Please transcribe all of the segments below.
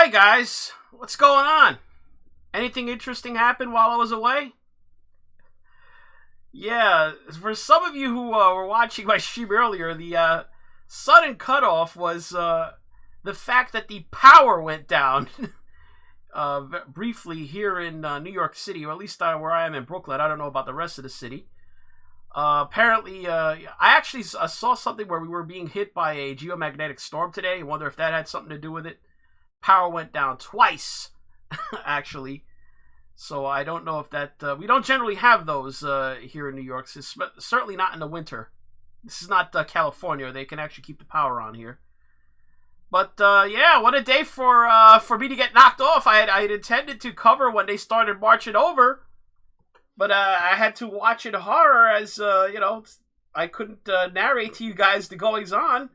Hi guys, what's going on? Anything interesting happen while I was away? Yeah, for some of you who were watching my stream earlier, the sudden cutoff was the fact that the power went down briefly here in New York City, or at least where I am in Brooklyn. I don't know about the rest of the city. Apparently, I actually saw something where we were being hit by a geomagnetic storm today. I wonder if that had something to do with it. Power went down twice, actually. So I don't know if that... we don't generally have those here in New York. It's certainly not in the winter. This is not California. They can actually keep the power on here. But, yeah, what a day for me to get knocked off. I had intended to cover when they started marching over. But I had to watch in horror as, I couldn't narrate to you guys the goings-on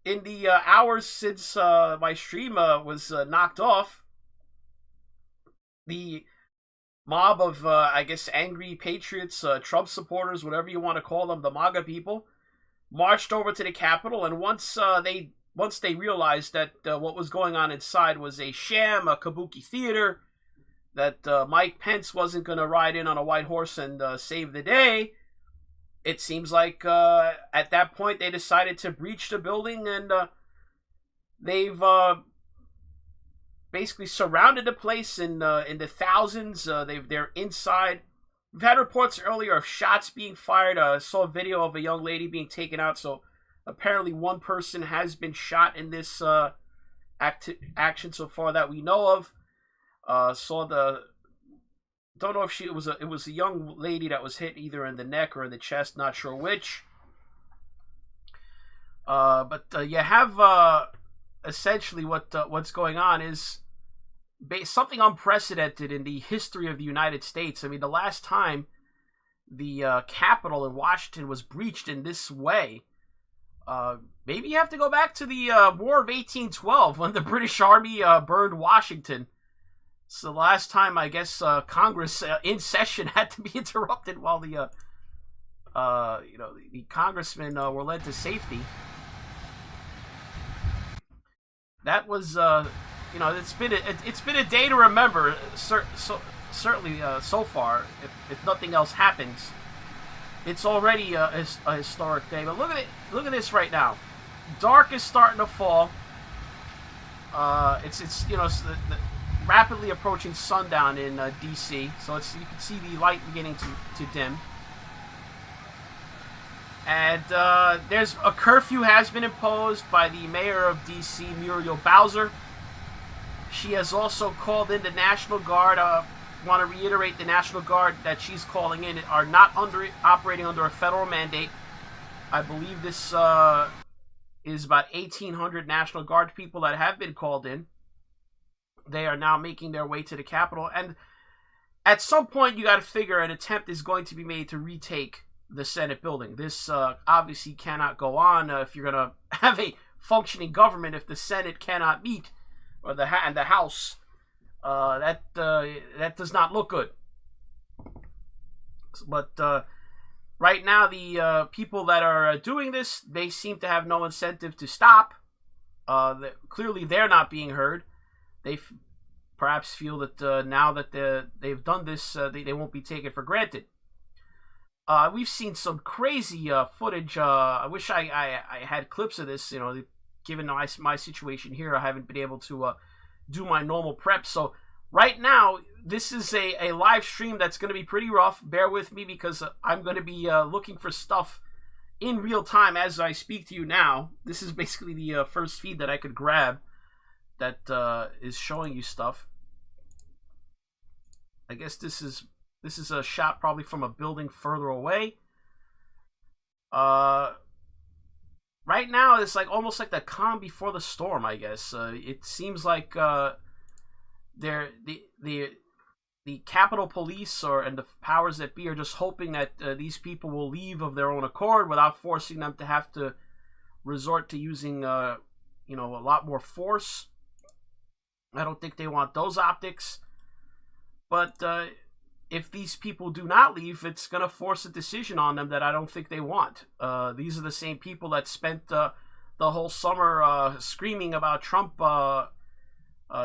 in the hours since my stream was knocked off. The mob of, I guess, angry patriots, Trump supporters, whatever you want to call them, the MAGA people, marched over to the Capitol, and once they realized that what was going on inside was a sham, a kabuki theater, that Mike Pence wasn't going to ride in on a white horse and save the day, it seems like at that point they decided to breach the building, and they've basically surrounded the place in the thousands. They're inside. We've had reports earlier of shots being fired. I saw a video of a young lady being taken out, so apparently one person has been shot in this action so far that we know of. Don't know if it was a young lady that was hit either in the neck or in the chest, not sure which. But you have essentially what's going on is something unprecedented in the history of the United States. I mean, the last time the Capitol in Washington was breached in this way, maybe you have to go back to the War of 1812 when the British Army burned Washington. So the last time, I guess, Congress in session had to be interrupted while the congressmen were led to safety. That was, it's been a day to remember. Certainly, so far, if nothing else happens, it's already a historic day. But look at it. Look at this right now. Dark is starting to fall. It's the rapidly approaching sundown in D.C., so you can see the light beginning to dim. And there's a curfew has been imposed by the mayor of D.C., Muriel Bowser. She has also called in the National Guard. Want to reiterate, the National Guard that she's calling in are not operating under a federal mandate. I believe this is about 1,800 National Guard people that have been called in. They are now making their way to the Capitol, and at some point you got to figure an attempt is going to be made to retake the Senate building. This obviously cannot go on if you're going to have a functioning government. If the Senate cannot meet, or the House, that does not look good. But right now, the people that are doing this, they seem to have no incentive to stop. Clearly, they're not being heard. They perhaps feel that now that they've done this, they won't be taken for granted. We've seen some crazy footage. I wish I had clips of this. Given my situation here, I haven't been able to do my normal prep. So right now, this is a live stream that's going to be pretty rough. Bear with me because I'm going to be looking for stuff in real time as I speak to you now. This is basically the first feed that I could grab that is showing you stuff. I guess this is a shot probably from a building further away. Right now it's like almost like the calm before the storm, I guess. It seems like the Capitol Police and the powers that be are just hoping that these people will leave of their own accord without forcing them to have to resort to using a lot more force. I don't think they want those optics. But if these people do not leave, it's going to force a decision on them that I don't think they want. These are the same people that spent the whole summer screaming about Trump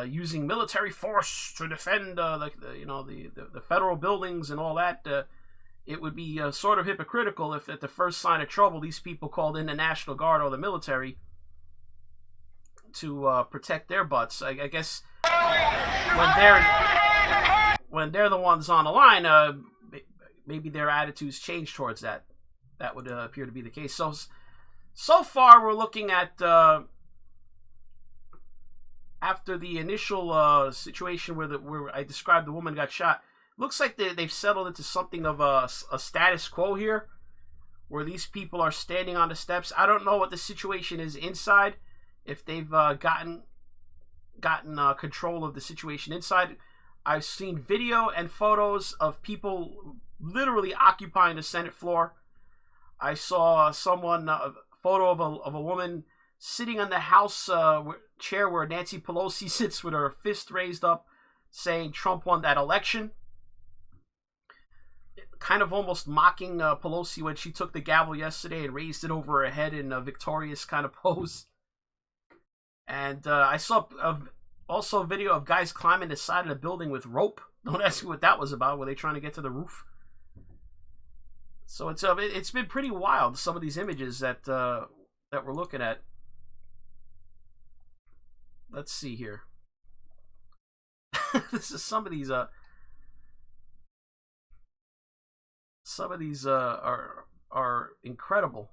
using military force to defend the federal buildings and all that. It would be sort of hypocritical if at the first sign of trouble these people called in the National Guard or the military to protect their butts. I guess when they're the ones on the line, maybe their attitudes change towards that. That would appear to be the case. So far we're looking at after the initial situation where I described the woman got shot. Looks like they've settled into something of a status quo here, where these people are standing on the steps. I don't know what the situation is inside, if they've gotten control of the situation inside. I've seen video and photos of people literally occupying the Senate floor. I saw a photo of a woman sitting on the House chair where Nancy Pelosi sits with her fist raised up, saying Trump won that election. Kind of almost mocking Pelosi when she took the gavel yesterday and raised it over her head in a victorious kind of pose. And I saw also a video of guys climbing the side of the building with rope. Don't ask me what that was about. Were they trying to get to the roof? So it's been pretty wild, some of these images that we're looking at. Let's see here. This is some of these are incredible.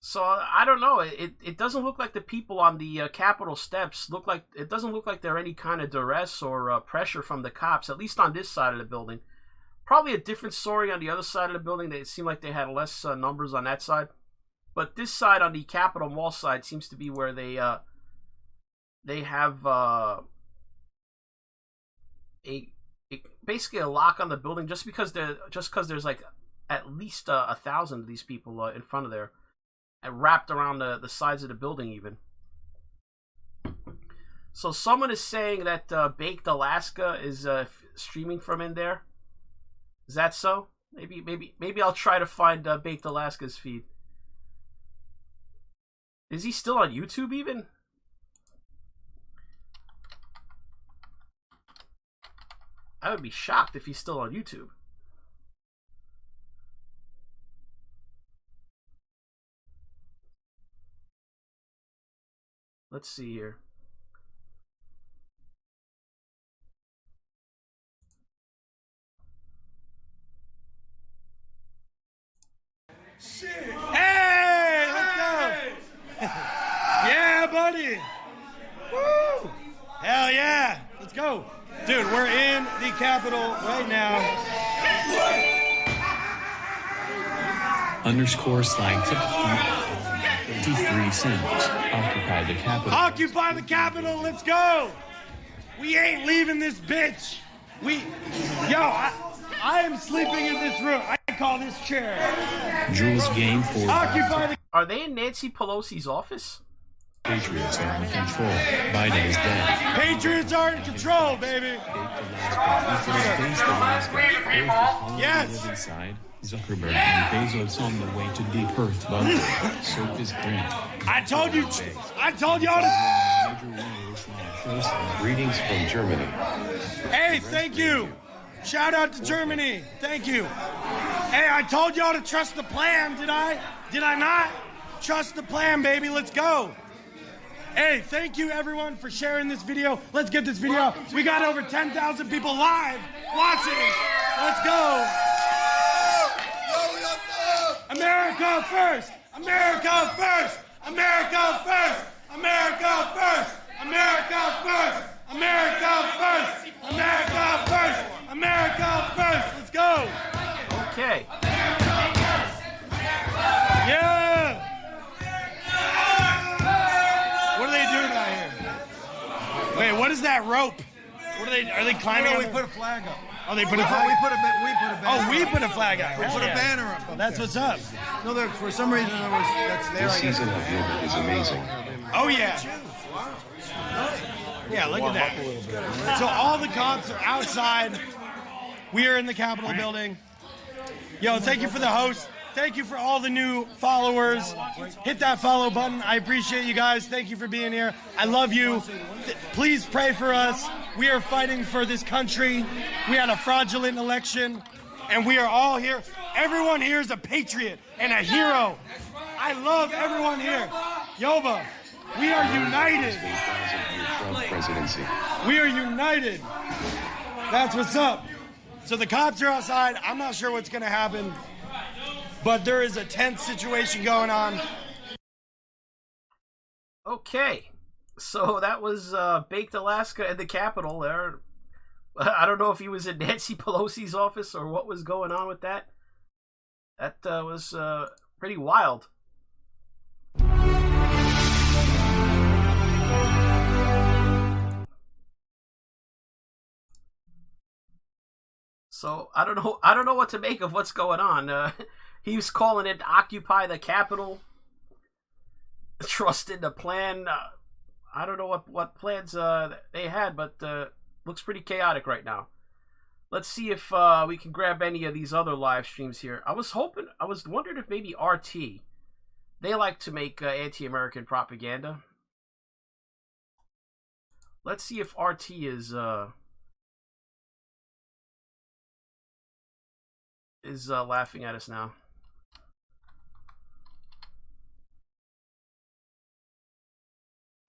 So I don't know. It doesn't look like the people on the Capitol steps doesn't look like there any kind of duress or pressure from the cops, at least on this side of the building. Probably a different story on the other side of the building. It seemed like they had less numbers on that side. But this side, on the Capitol Mall side, seems to be where they have basically a lock on the building, just because there's like at least 1,000 of these people in front of there, and wrapped around the sides of the building even. So someone is saying that Baked Alaska is streaming from in there. Is that so? Maybe I'll try to find Baked Alaska's feed. Is he still on YouTube even? I would be shocked if he's still on YouTube. Let's see here. Shit. Hey, let's go. Yeah, buddy. Woo. Hell yeah. Let's go. Dude, we're in the Capitol right now. _slang tip 53 cents. Occupy the Capitol. Occupy the Capitol. Let's go. We ain't leaving this bitch. I am sleeping in this room. I call this chair. Jules game for Occupy the. Are they in Nancy Pelosi's office? Patriots are in control. Biden is dead. Patriots are in control, baby. Yes. Inside, Zuckerberg and Bezos on the way to deep Earth bunker. Soap is green. I told y'all to. Greetings from Germany. Hey, thank you. Shout out to Germany. Thank you. Hey, I told y'all to trust the plan, did I? Did I not? Trust the plan, baby. Let's go. Hey, thank you everyone for sharing this video. Let's get this video out. We got over 10,000 people live watching. Let's go. America first. America first. America first. America first. America first. America first. America first. America first. Let's go. Okay. Yeah. What are they doing out here? Wait, what is that rope? What are they climbing? No, up we put a flag up. Oh, they put a flag. We put a banner. Oh, we put a flag up. We put a banner up. That's what's up. No, there, for some reason that's there. This season of yoga is amazing. Oh yeah. Yeah, look at that. So all the cops are outside. We are in the Capitol building. Yo, thank you for the host. Thank you for all the new followers. Hit that follow button. I appreciate you guys. Thank you for being here. I love you. Please pray for us. We are fighting for this country. We had a fraudulent election, and we are all here. Everyone here is a patriot and a hero. I love everyone here. Yoba, we are united. 8,000-year Trump presidency. We are united. That's what's up. So the cops are outside. I'm not sure what's going to happen, but there is a tense situation going on. Okay, so that was Baked Alaska and the Capitol there. I don't know if he was in Nancy Pelosi's office or what was going on with that. That was pretty wild. So I don't know what to make of what's going on. He was calling it Occupy the Capitol. Trust in the plan. I don't know what plans they had, but looks pretty chaotic right now. Let's see if we can grab any of these other live streams here. I was wondering if maybe RT, they like to make anti-American propaganda. Let's see if RT is laughing at us now.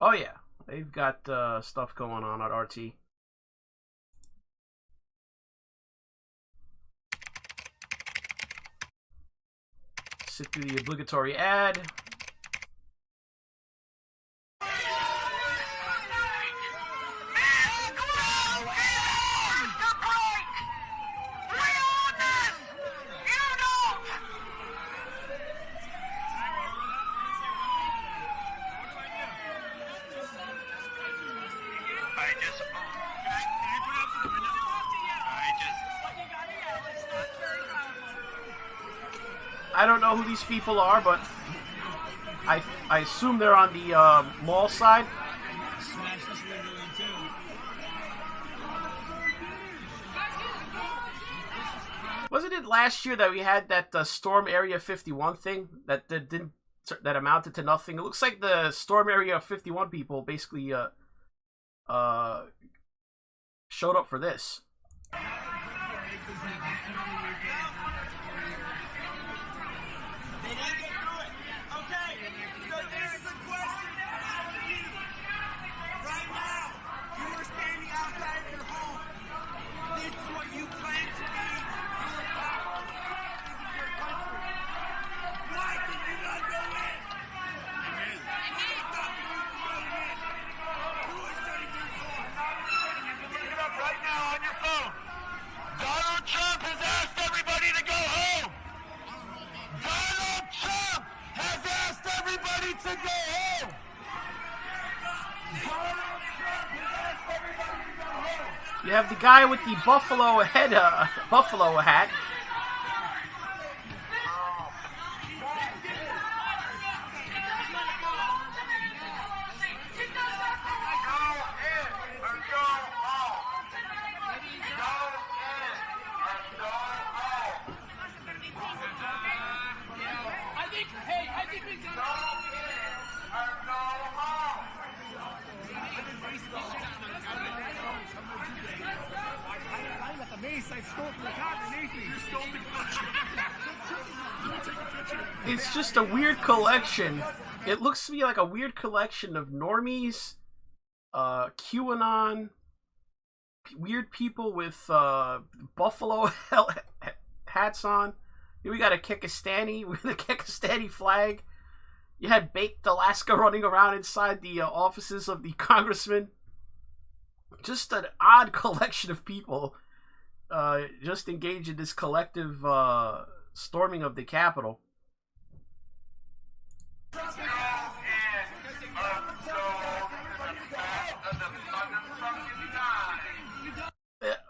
Oh yeah, they've got stuff going on at RT. Sit through the obligatory ad. I don't know who these people are, but I assume they're on the mall side. Wasn't it last year that we had that Storm Area 51 thing that amounted to nothing? It looks like the Storm Area 51 people basically showed up for this. You have the guy with the buffalo hat. It's just a weird collection. It looks to me like a weird collection of normies, QAnon, weird people with buffalo hats on. Here we got a Kekistani with a Kekistani flag. You had Baked Alaska running around inside the offices of the congressman. Just an odd collection of people just engaged in this collective storming of the Capitol.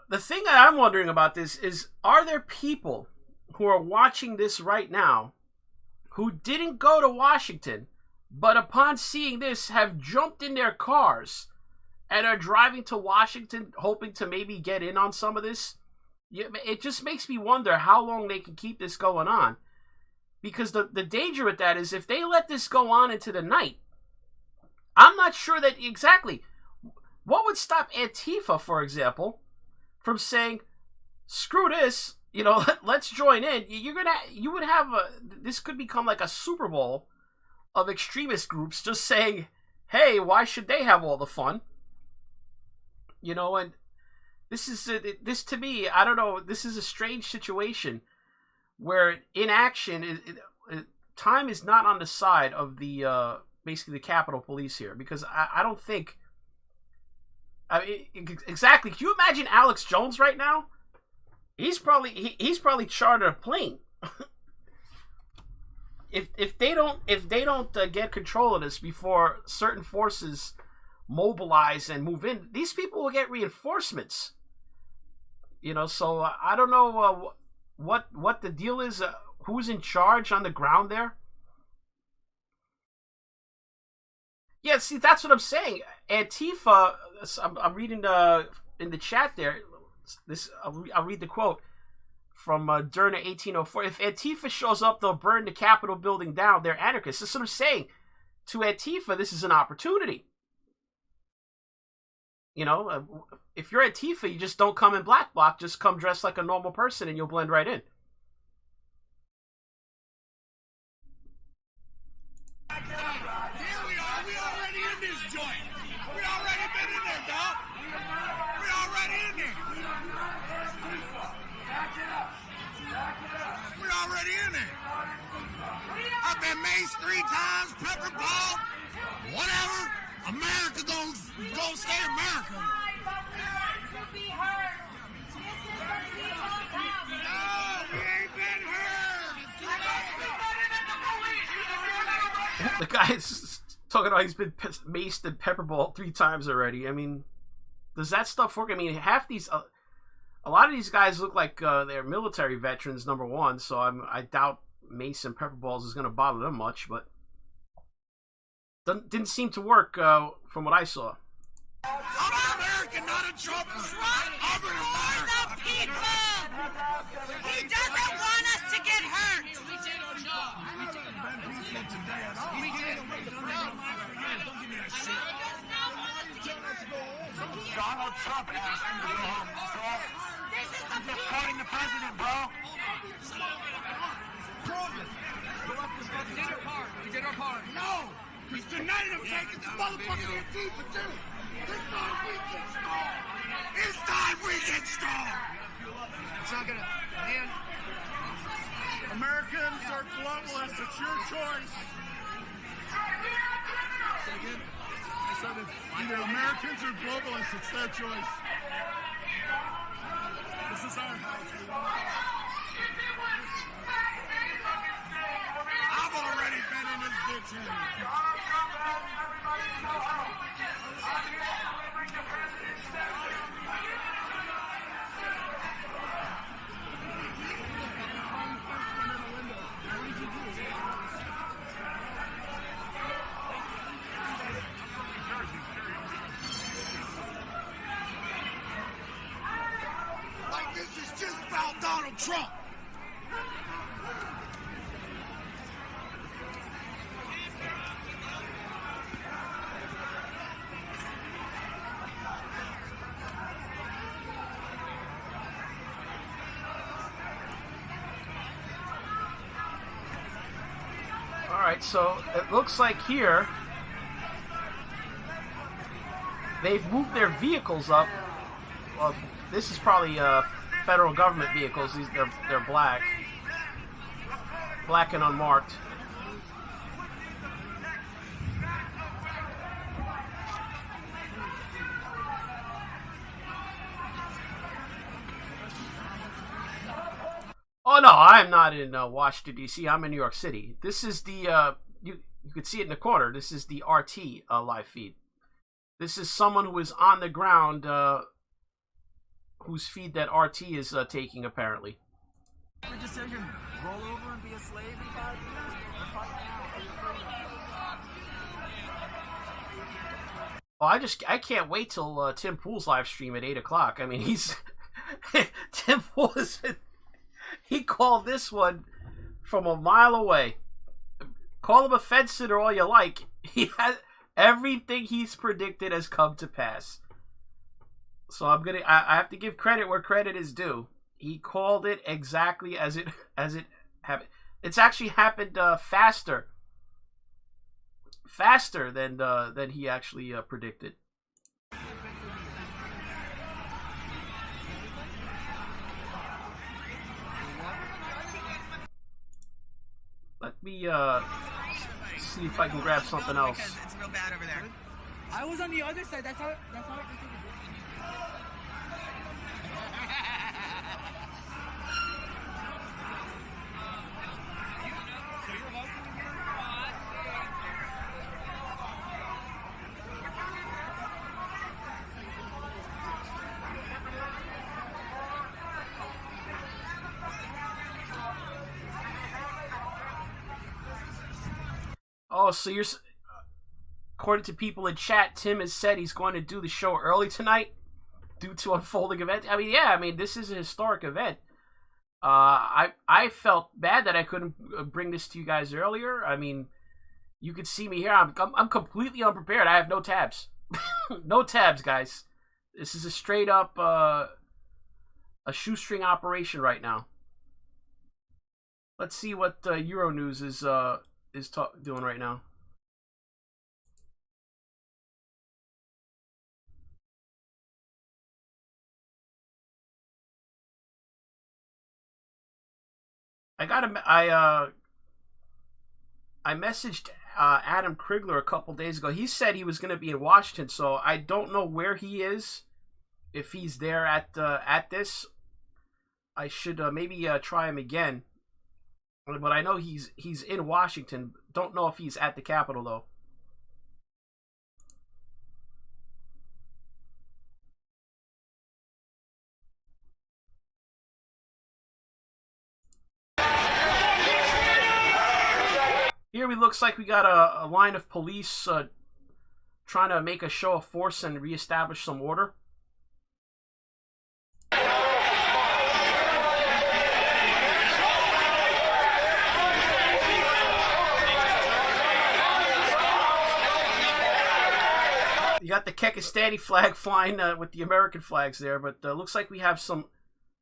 The thing that I'm wondering about this is, are there people who are watching this right now who didn't go to Washington, but upon seeing this have jumped in their cars and are driving to Washington hoping to maybe get in on some of this? It just makes me wonder how long they can keep this going on. Because the danger with that is if they let this go on into the night, I'm not sure that exactly what would stop Antifa, for example, from saying, "Screw this, let's join in." You would have this could become like a Super Bowl of extremist groups just saying, "Hey, why should they have all the fun?" And this to me, I don't know. This is a strange situation where inaction time is not on the side of the basically the Capitol Police here, because I don't think. Exactly. Can you imagine Alex Jones right now? He's probably chartered a plane. if they don't get control of this before certain forces mobilize and move in, these people will get reinforcements. So I don't know what the deal is. Who's in charge on the ground there? Yeah, see, that's what I'm saying. Antifa. I'm reading in the chat there. I'll read the quote from Durna 1804. If Antifa shows up, they'll burn the Capitol building down. They're anarchists. That's what I'm saying. To Antifa, this is an opportunity. If you're Antifa, you just don't come in black bloc. Just come dressed like a normal person, and you'll blend right in. We already in this joint. We already been in there, dog. We already in there. We already in there. I've been maced 3 times, pepper ball, whatever. America gonna stay America. No, we ain't been heard. The guy's talking about he's been maced and pepperballed 3 times already. I mean, does that stuff work? I mean, half these, a lot of these guys look like they're military veterans, number one. So I doubt mace and pepperballs is going to bother them much, but didn't seem to work from what I saw. I'm American, not a Trump. I'm an American. He doesn't want us to get hurt. We did our job. We did Don't give me that shit. Donald Trump asked you to go home. I'm supporting the president, bro. We did our part. No, because tonight I'm taking some motherfucking Antifa too. It's time we get strong. It's time we get strong. It's not gonna, man. Americans are globalists. It's your choice. Say again? I said it. Either Americans or globalists. It's their choice. This is our house. I've already been in this bitch. Like this is just about Donald Trump. Alright, so it looks like here they've moved their vehicles up. Well, this is probably federal government vehicles. They're black and unmarked. Oh no, I'm not in Washington D.C. I'm in New York City. This is the you could see it in the corner. This is the RT live feed. This is someone who is on the ground, whose feed that RT is taking apparently. We just said you can roll over and be a slave in 5 years. Well, I can't wait till Tim Pool's live stream at 8 o'clock. I mean, he's Tim Pool has been. He called this one from a mile away. Call him a fence sitter all you like. He has everything he's predicted has come to pass. So I have to give credit where credit is due. He called it exactly as it happened. It's actually happened faster than he actually predicted. Let me see if I can grab something else. It's real bad over there. I was on the other side. That's how it Oh, so you're... According to people in chat, Tim has said he's going to do the show early tonight due to unfolding events. I mean, yeah, this is a historic event. I felt bad that I couldn't bring this to you guys earlier. I mean, you could see me here. I'm completely unprepared. I have no tabs. No tabs, guys. This is a straight up a shoestring operation right now. Let's see what Euronews is doing right now. I messaged Adam Krigler a couple days ago. He said he was going to be in Washington, so I don't know where he is. If he's there at this, I should maybe try him again. But I know he's in Washington. Don't know if he's at the Capitol though. Here we looks like we got a line of police trying to make a show of force and reestablish some order. You got the Kekistani flag flying with the American flags there, but looks like we have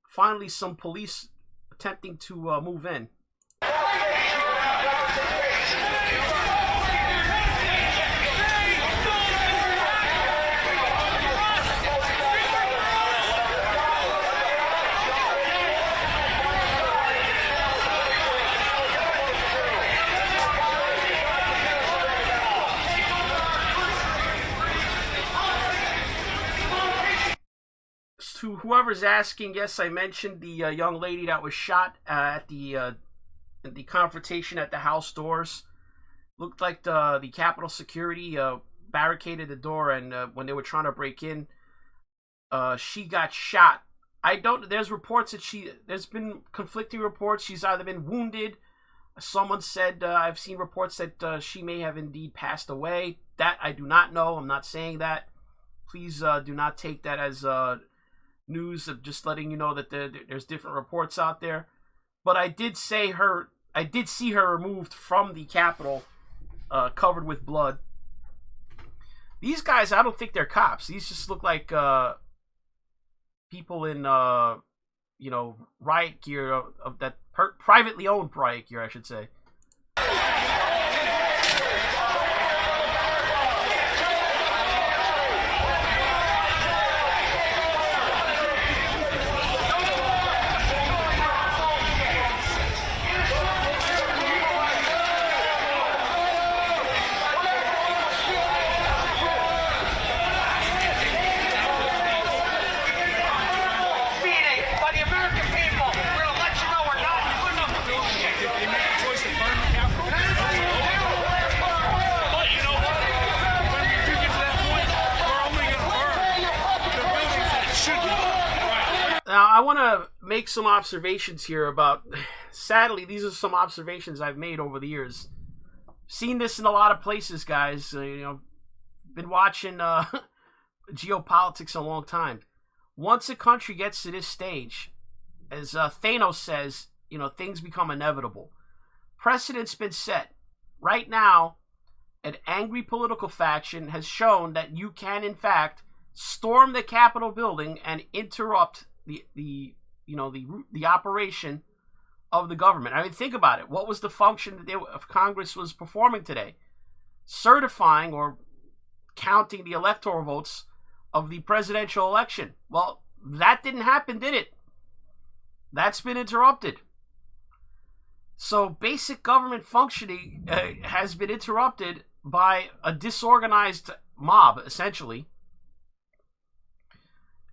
finally some police attempting to move in. To whoever's asking, yes, I mentioned the young lady that was shot at the confrontation at the House doors. Looked like the Capitol security barricaded the door, and when they were trying to break in, she got shot. There's reports that there's been conflicting reports. She's either been wounded. Someone said, I've seen reports that she may have indeed passed away. That I do not know. I'm not saying that. Please do not take that as news. Of just letting you know that there's different reports out there. But I did see her removed from the Capitol, covered with blood. These guys, I don't think they're cops. These just look like people in riot gear of that privately owned riot gear, I should say. Now, I want to make some observations here about, sadly, these are some observations I've made over the years. Seen this in a lot of places, guys. Been watching geopolitics a long time. Once a country gets to this stage, as Thanos says, things become inevitable. precedent's been set. Right now, an angry political faction has shown that you can, in fact, storm the Capitol building and interrupt the operation of the government. I mean, think about it. What was the function that Congress was performing today? Certifying or counting the electoral votes of the presidential election. Well, that didn't happen, did it? That's been interrupted. So basic government functioning has been interrupted by a disorganized mob, essentially.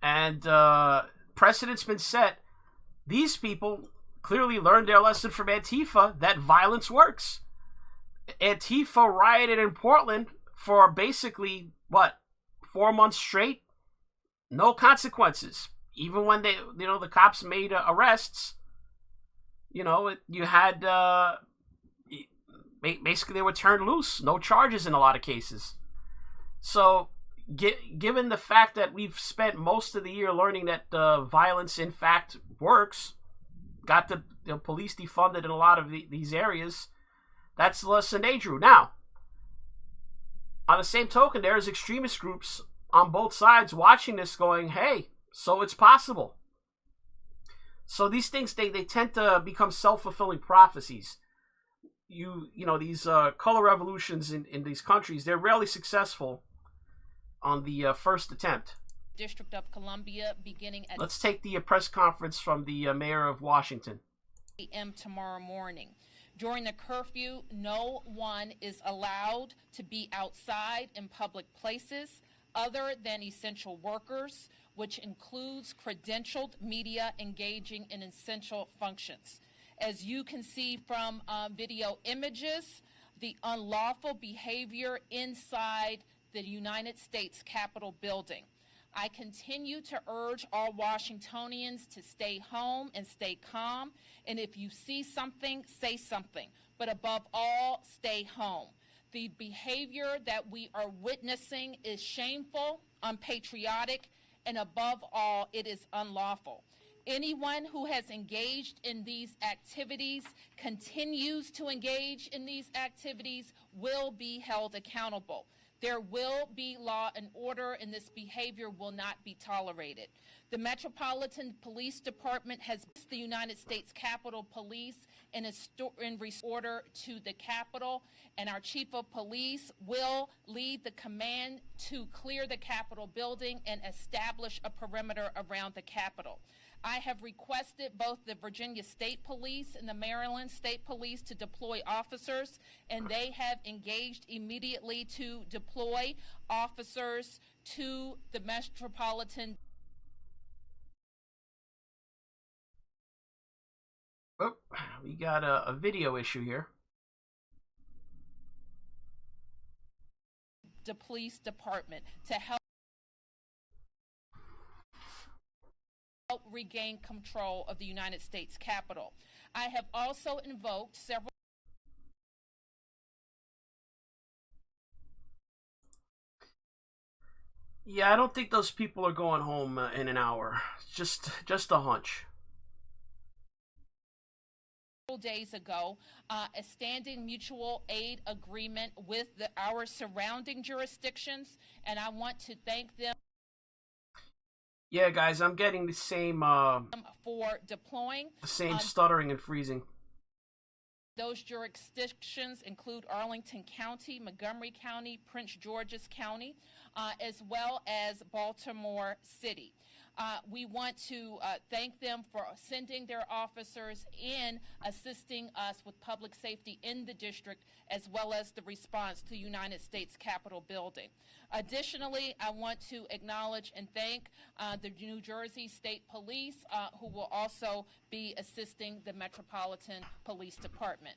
And precedent's been set. These people clearly learned their lesson from Antifa that violence works. Antifa rioted in Portland for basically, 4 months straight? No consequences. Even when the cops made arrests, you had, basically they were turned loose. No charges in a lot of cases. So, given the fact that we've spent most of the year learning that violence, in fact, works, got the police defunded in a lot of these areas, that's the lesson they drew. Now, on the same token, there's extremist groups on both sides watching this going, hey, so it's possible. So these things, they tend to become self-fulfilling prophecies. These color revolutions in these countries, they're rarely successful on the first attempt. District of Columbia beginning at Let's take the press conference from the mayor of Washington. a.m. tomorrow morning. During the curfew, no one is allowed to be outside in public places other than essential workers, which includes credentialed media engaging in essential functions. As you can see from video images, the unlawful behavior inside the United States Capitol building. I continue to urge all Washingtonians to stay home and stay calm, and if you see something, say something. But above all, stay home. The behavior that we are witnessing is shameful, unpatriotic, and above all, it is unlawful. Anyone who has engaged in these activities, continues to engage in these activities, will be held accountable. There will be law and order, and this behavior will not be tolerated. The Metropolitan Police Department has the United States Capitol Police in order to the Capitol, and our Chief of Police will lead the command to clear the Capitol building and establish a perimeter around the Capitol. I have requested both the Virginia State Police and the Maryland State Police to deploy officers, and they have engaged immediately to deploy officers to the Metropolitan. Oh, we got a video issue here. The police department to help regain control of the United States Capitol. I have also invoked several. Yeah, I don't think those people are going home in an hour. Just a hunch. Days ago, a standing mutual aid agreement with our surrounding jurisdictions, and I want to thank them. Yeah, guys, I'm getting the same for deploying. the same stuttering and freezing. Those jurisdictions include Arlington County, Montgomery County, Prince George's County, as well as Baltimore City. We want to thank them for sending their officers in, assisting us with public safety in the district, as well as the response to the United States Capitol building. Additionally, I want to acknowledge and thank the New Jersey State Police, who will also be assisting the Metropolitan Police Department.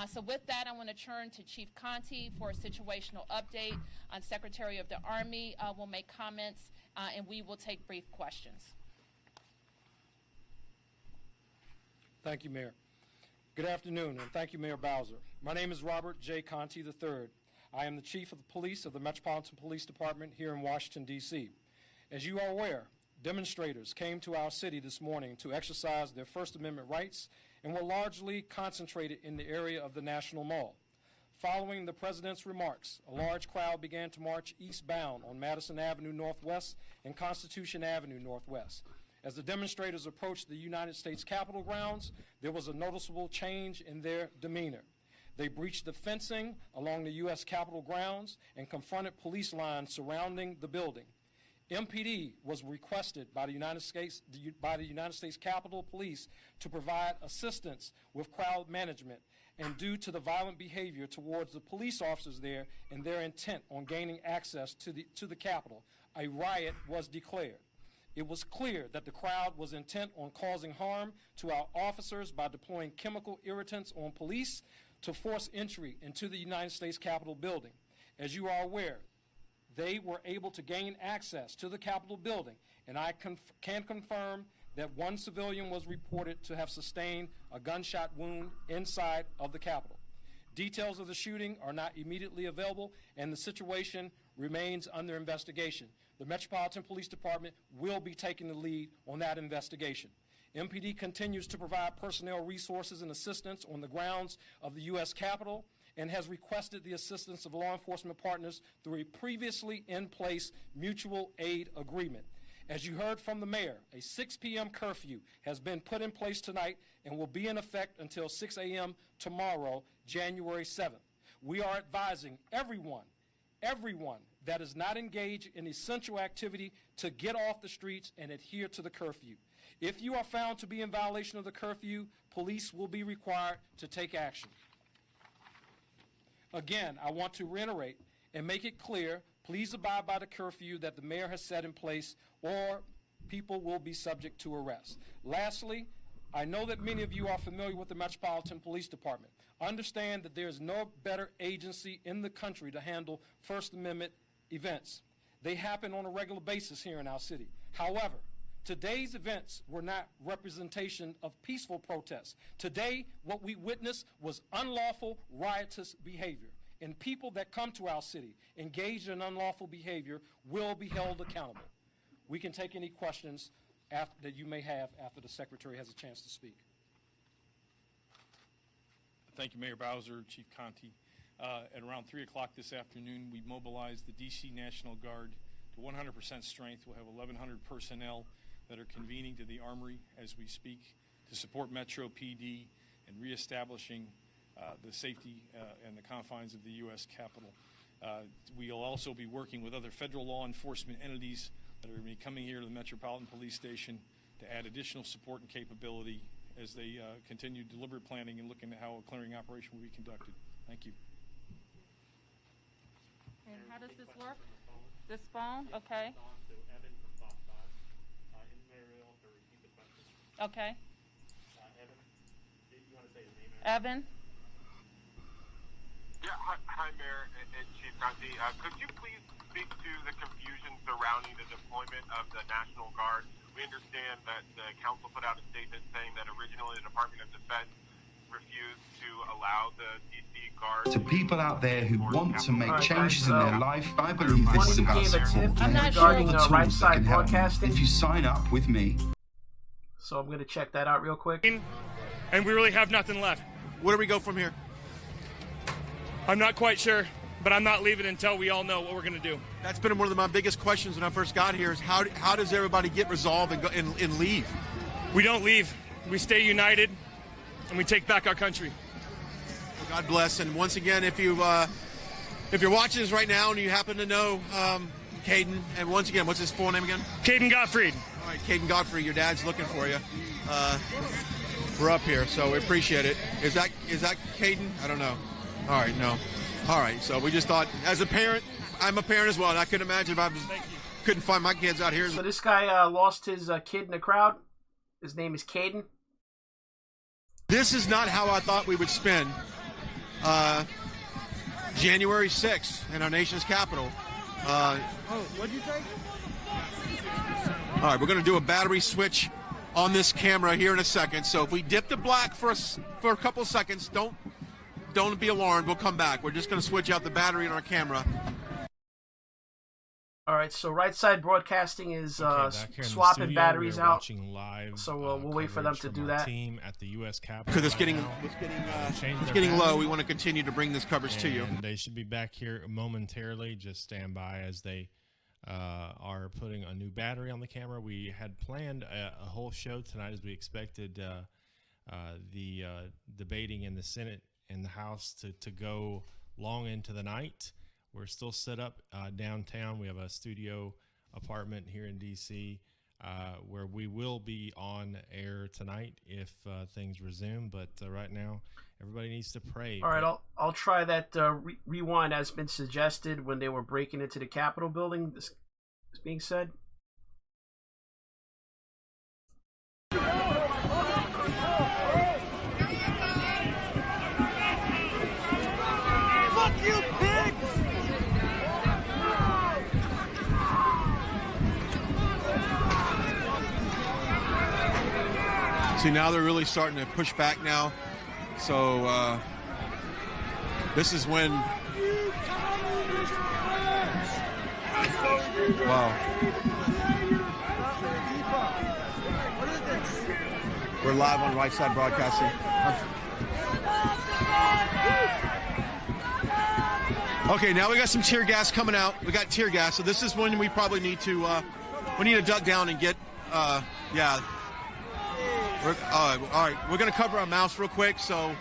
So with that, I want to turn to Chief Conti for a situational update. Secretary of the Army will make comments, and we will take brief questions. Thank you, Mayor. Good afternoon, and thank you, Mayor Bowser. My name is Robert J. Conti III. I am the Chief of the Police of the Metropolitan Police Department here in Washington, D.C. As you are aware, demonstrators came to our city this morning to exercise their First Amendment rights and were largely concentrated in the area of the National Mall. Following the president's remarks, a large crowd began to march eastbound on Madison Avenue Northwest and Constitution Avenue Northwest. As the demonstrators approached the United States Capitol grounds, there was a noticeable change in their demeanor. They breached the fencing along the U.S. Capitol grounds and confronted police lines surrounding the building. MPD was requested by the United States Capitol Police to provide assistance with crowd management, and due to the violent behavior towards the police officers there and their intent on gaining access to the Capitol, a riot was declared. It was clear that the crowd was intent on causing harm to our officers by deploying chemical irritants on police to force entry into the United States Capitol building. As you are aware, they were able to gain access to the Capitol building, and I can confirm that one civilian was reported to have sustained a gunshot wound inside of the Capitol. Details of the shooting are not immediately available, and the situation remains under investigation. The Metropolitan Police Department will be taking the lead on that investigation. MPD continues to provide personnel resources and assistance on the grounds of the U.S. Capitol and has requested the assistance of law enforcement partners through a previously in place mutual aid agreement. As you heard from the mayor, a 6 p.m. curfew has been put in place tonight and will be in effect until 6 a.m. tomorrow, January 7th. We are advising everyone that is not engaged in essential activity to get off the streets and adhere to the curfew. If you are found to be in violation of the curfew, police will be required to take action. Again, I want to reiterate and make it clear, please abide by the curfew that the mayor has set in place, or people will be subject to arrest. Lastly, I know that many of you are familiar with the Metropolitan Police Department. Understand that there is no better agency in the country to handle First Amendment events. They happen on a regular basis here in our city. However, today's events were not representation of peaceful protests. Today, what we witnessed was unlawful, riotous behavior. And people that come to our city engaged in unlawful behavior will be held accountable. We can take any questions that you may have after the Secretary has a chance to speak. Thank you, Mayor Bowser, Chief Conti. At around 3 o'clock this afternoon, we mobilized the D.C. National Guard to 100% strength. We'll have 1,100 personnel that are convening to the Armory as we speak to support Metro PD and reestablishing the safety and the confines of the U.S. Capitol. We'll also be working with other federal law enforcement entities that are going to be coming here to the Metropolitan Police Station to add additional support and capability as they continue deliberate planning and looking at how a clearing operation will be conducted. Thank you. And how does this work? This phone? Okay. Okay. Evan? Yeah, hi, Mayor and Chief Conti. Could you please speak to the confusion surrounding the deployment of the National Guard? We understand that the council put out a statement saying that originally the Department of Defense refused to allow the D.C. Guard to people out there who want to make changes in their life. I believe this is about support. I'm not sure. Right Side Broadcasting. If you sign up with me. So I'm going to check that out real quick. And we really have nothing left. Where do we go from here? I'm not quite sure, but I'm not leaving until we all know what we're going to do. That's been one of my biggest questions when I first got here is how does everybody get resolved and go and leave? We don't leave. We stay united, and we take back our country. Well, God bless. And once again, if you're watching this right now and you happen to know Caden, and once again, what's his full name again? Caden Gottfried. All right, Caden Godfrey, your dad's looking for you. We're up here, so we appreciate it. Is that Caden? I don't know. All right, no. All right, so we just thought, as a parent, I'm a parent as well, and I couldn't imagine if I couldn't find my kids out here. So this guy lost his kid in the crowd. His name is Caden. This is not how I thought we would spend January 6th in our nation's capital. What'd you say? All right, we're going to do a battery switch on this camera here in a second. So if we dip to black for a couple seconds, don't be alarmed. We'll come back. We're just going to switch out the battery in our camera. All right, so Right Side Broadcasting is back here in the swapping studio, batteries we're out. watching live, So we'll wait for them to coverage do from our that. Team at the U.S. Capitol. Because it's right getting now. it's getting low. We want to continue to bring this coverage to you. And they should be back here momentarily. Just stand by as they are putting a new battery on the camera. We had planned a whole show tonight as we expected the debating in the Senate and the House to go long into the night. We're still set up downtown. We have a studio apartment here in D.C. Where we will be on air tonight if things resume. But right now, everybody needs to pray. All right, I'll try that rewind as been suggested when they were breaking into the Capitol building. This being said. Fuck you, pigs! See, now they're really starting to push back now. So this is when... Wow. We're live on Right Side Broadcasting. Okay, now we got some tear gas coming out. We got tear gas, so this is when we probably need to duck down and get, yeah. All right, we're going to cover our mouths real quick, so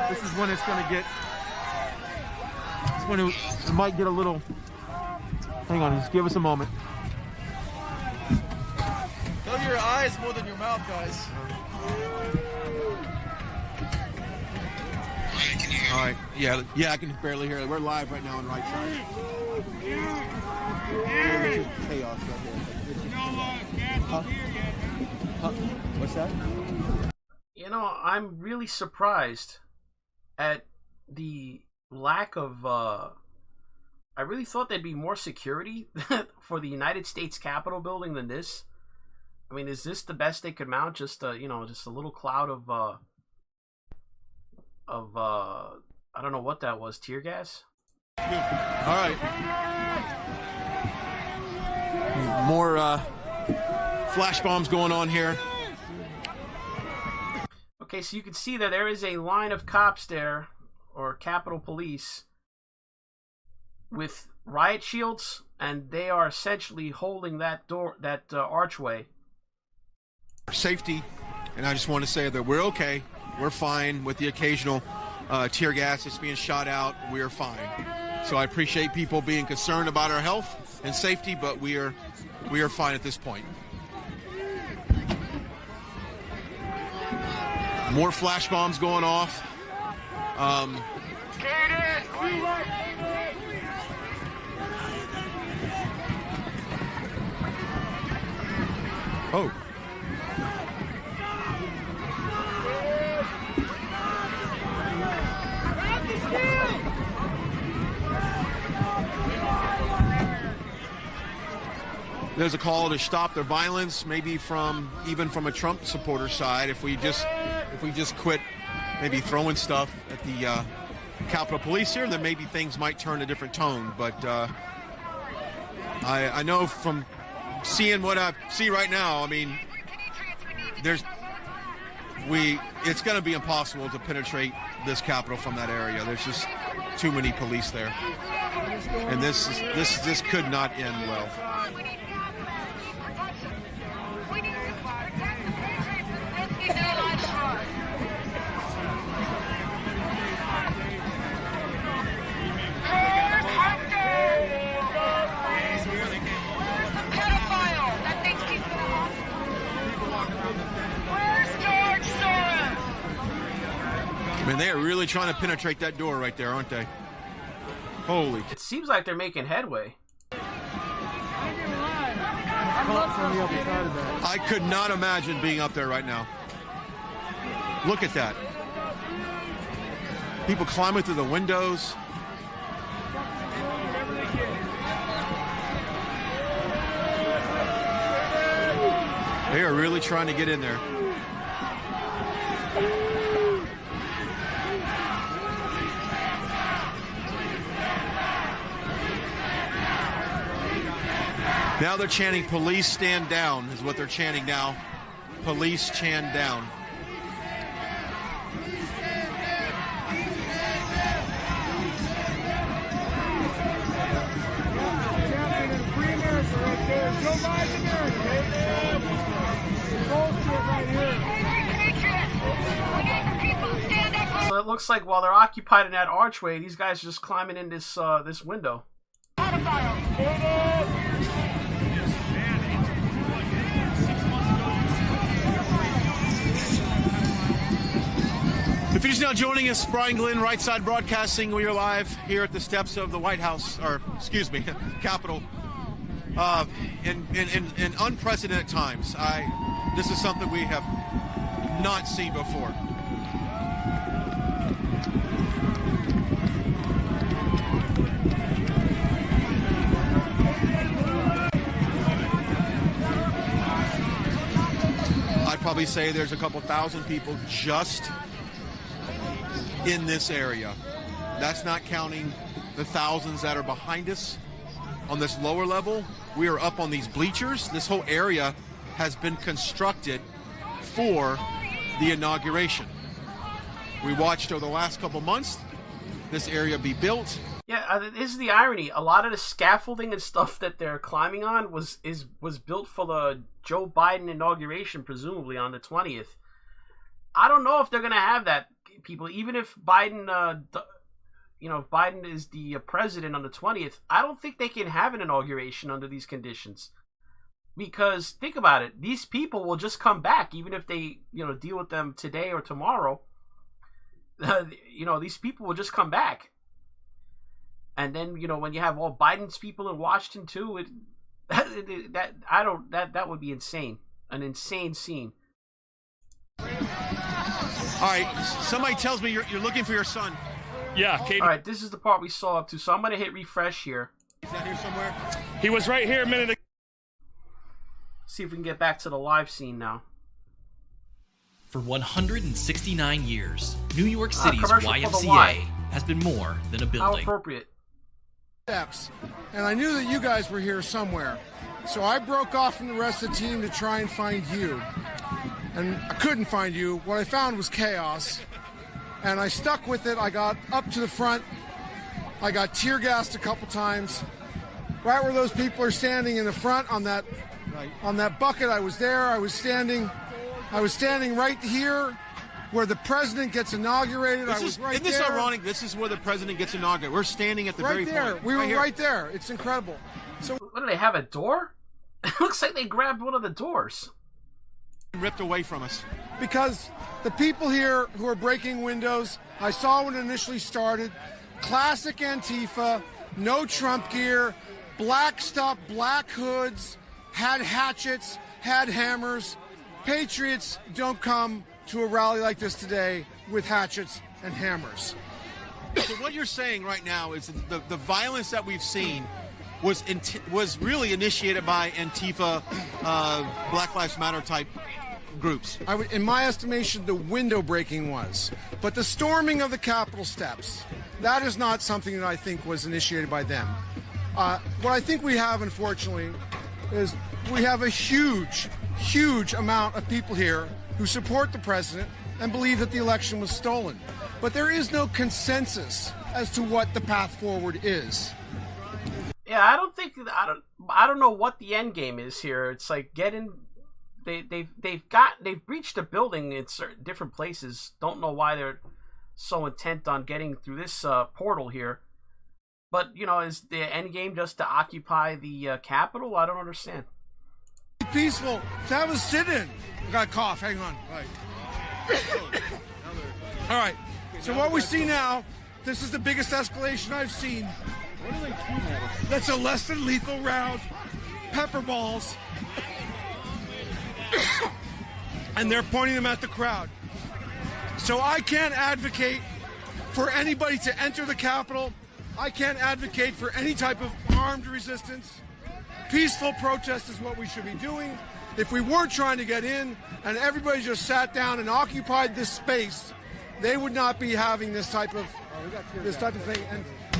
this is when it's going to get, it's when it might get a little, hang on, just give us a moment. Cover your eyes more than your mouth, guys. All right, yeah, I can barely hear it. We're live right now on Right Side. It's just chaos right here. What's that? You know, I'm really surprised at the lack of. I really thought there'd be more security for the United States Capitol building than this. I mean, is this the best they could mount? Just just a little cloud of I don't know what that was, tear gas? All right. More flash bombs going on here. Okay, so you can see that there is a line of cops there, or Capitol Police, with riot shields, and they are essentially holding that door, that archway. Safety, and I just want to say that we're okay. We're fine with the occasional tear gas that's being shot out. We're fine. So I appreciate people being concerned about our health and safety, but we are fine at this point. More flash bombs going off. Oh. There's a call to stop their violence, maybe even from a Trump supporter side. If we just quit, maybe throwing stuff at the Capitol Police here, then maybe things might turn a different tone. But I know from seeing what I see right now, I mean, it's going to be impossible to penetrate this Capitol from that area. There's just too many police there, and this could not end well. I mean, they are really trying to penetrate that door right there, aren't they? Holy. It seems like they're making headway. I could not imagine being up there right now. Look at that. People climbing through the windows. They are really trying to get in there. Now they're chanting, "Police stand down," is what they're chanting now. Police stand down. So it looks like while they're occupied in that archway, these guys are just climbing in this this window. If you're just now joining us, Brian Glenn, Right Side Broadcasting. We are live here at the steps of the White House, or excuse me, Capitol. In unprecedented times, this is something we have not seen before. I'd probably say there's a couple thousand people just in this area. That's not counting the thousands that are behind us on this lower level. We are up on these bleachers. This whole area has been constructed for the inauguration. We watched over the last couple months this area be built. Yeah, this is the irony. A lot of the scaffolding and stuff that they're climbing on was built for the Joe Biden inauguration, presumably on the 20th. I don't know if they're going to have that, people. Even if Biden, if Biden is the president on the 20th, I don't think they can have an inauguration under these conditions. Because think about it, these people will just come back, even if they, deal with them today or tomorrow. These people will just come back. And then, when you have all Biden's people in Washington too, that would be insane. An insane scene. All right, somebody tells me you're looking for your son. Yeah, Katie. All right, this is the part we saw up to, so I'm going to hit refresh here. Is that here somewhere? He was right here a minute ago. See if we can get back to the live scene now. For 169 years, New York City's YMCA has been more than a building. How appropriate. Steps, and I knew that you guys were here somewhere, so I broke off from the rest of the team to try and find you, and I couldn't find you. What I found was chaos, and I stuck with it. I got up to the front, I got tear gassed a couple times, right where those people are standing in the front on that bucket. I was there. I was standing right here where the president gets inaugurated. Isn't this ironic? This is where the president gets inaugurated. We're standing at the very point. We were right there. It's incredible. So, what do they have, a door? It looks like they grabbed one of the doors. Ripped away from us. Because the people here who are breaking windows, I saw when it initially started, classic Antifa, no Trump gear, black stuff, black hoods, had hatchets, had hammers. Patriots don't come to a rally like this today with hatchets and hammers. So what you're saying right now is the violence that we've seen was really initiated by Antifa, Black Lives Matter type groups. In my estimation, the window breaking was. But the storming of the Capitol steps, that is not something that I think was initiated by them. What I think we have, unfortunately, is we have a huge amount of people here who support the president and believe that the election was stolen. But there is no consensus as to what the path forward is. Yeah, I don't know what the end game is here. It's like they've breached a building in certain different places. Don't know why they're so intent on getting through this portal here. But, is the end game just to occupy the Capitol? I don't understand. Peaceful to have a sit-in. I got a cough. Hang on. All right. So what we see now, this is the biggest escalation I've seen. What are they shooting at us? That's a less than lethal round. Pepper balls. And they're pointing them at the crowd. So I can't advocate for anybody to enter the Capitol. I can't advocate for any type of armed resistance. Peaceful protest is what we should be doing. If we weren't trying to get in and everybody just sat down and occupied this space, they would not be having this type of thing.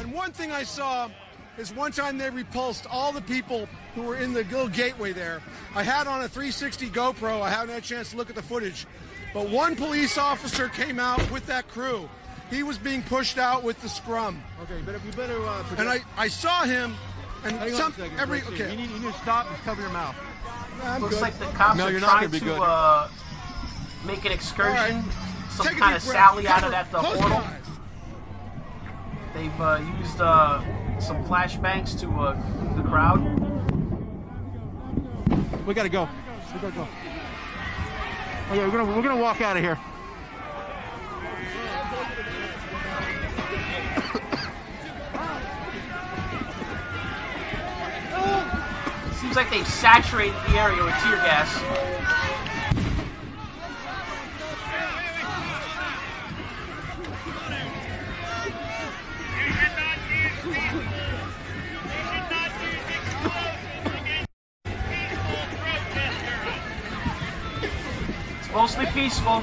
And one thing I saw is one time they repulsed all the people who were in the little gateway there. I had on a 360 GoPro. I haven't had a chance to look at the footage. But one police officer came out with that crew. He was being pushed out with the scrum. Okay, you better and I saw him, and hang some on a second, every Richie. okay. You need to stop and cover your mouth. Looks like the cops No, are you're not trying gonna be to good. make an excursion, some Take a kind of deep breath. sally out of Cover. that Close portal. your eyes. They've used some flashbangs to move the crowd. We gotta go. We gotta go. Okay, we're gonna walk out of here. Seems like they've saturated the area with tear gas. It's mostly peaceful.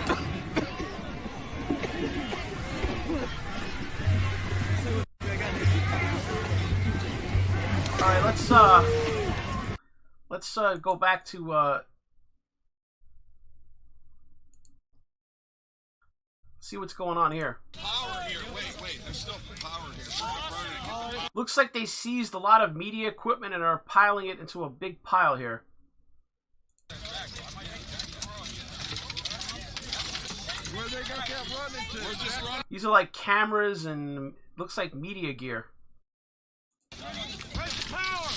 All right, let's go back to see what's going on here. Power here. Wait. There's still power here. Looks like they seized a lot of media equipment and are piling it into a big pile here. Where they got that running to? These are like cameras and looks like media gear. Where's the power?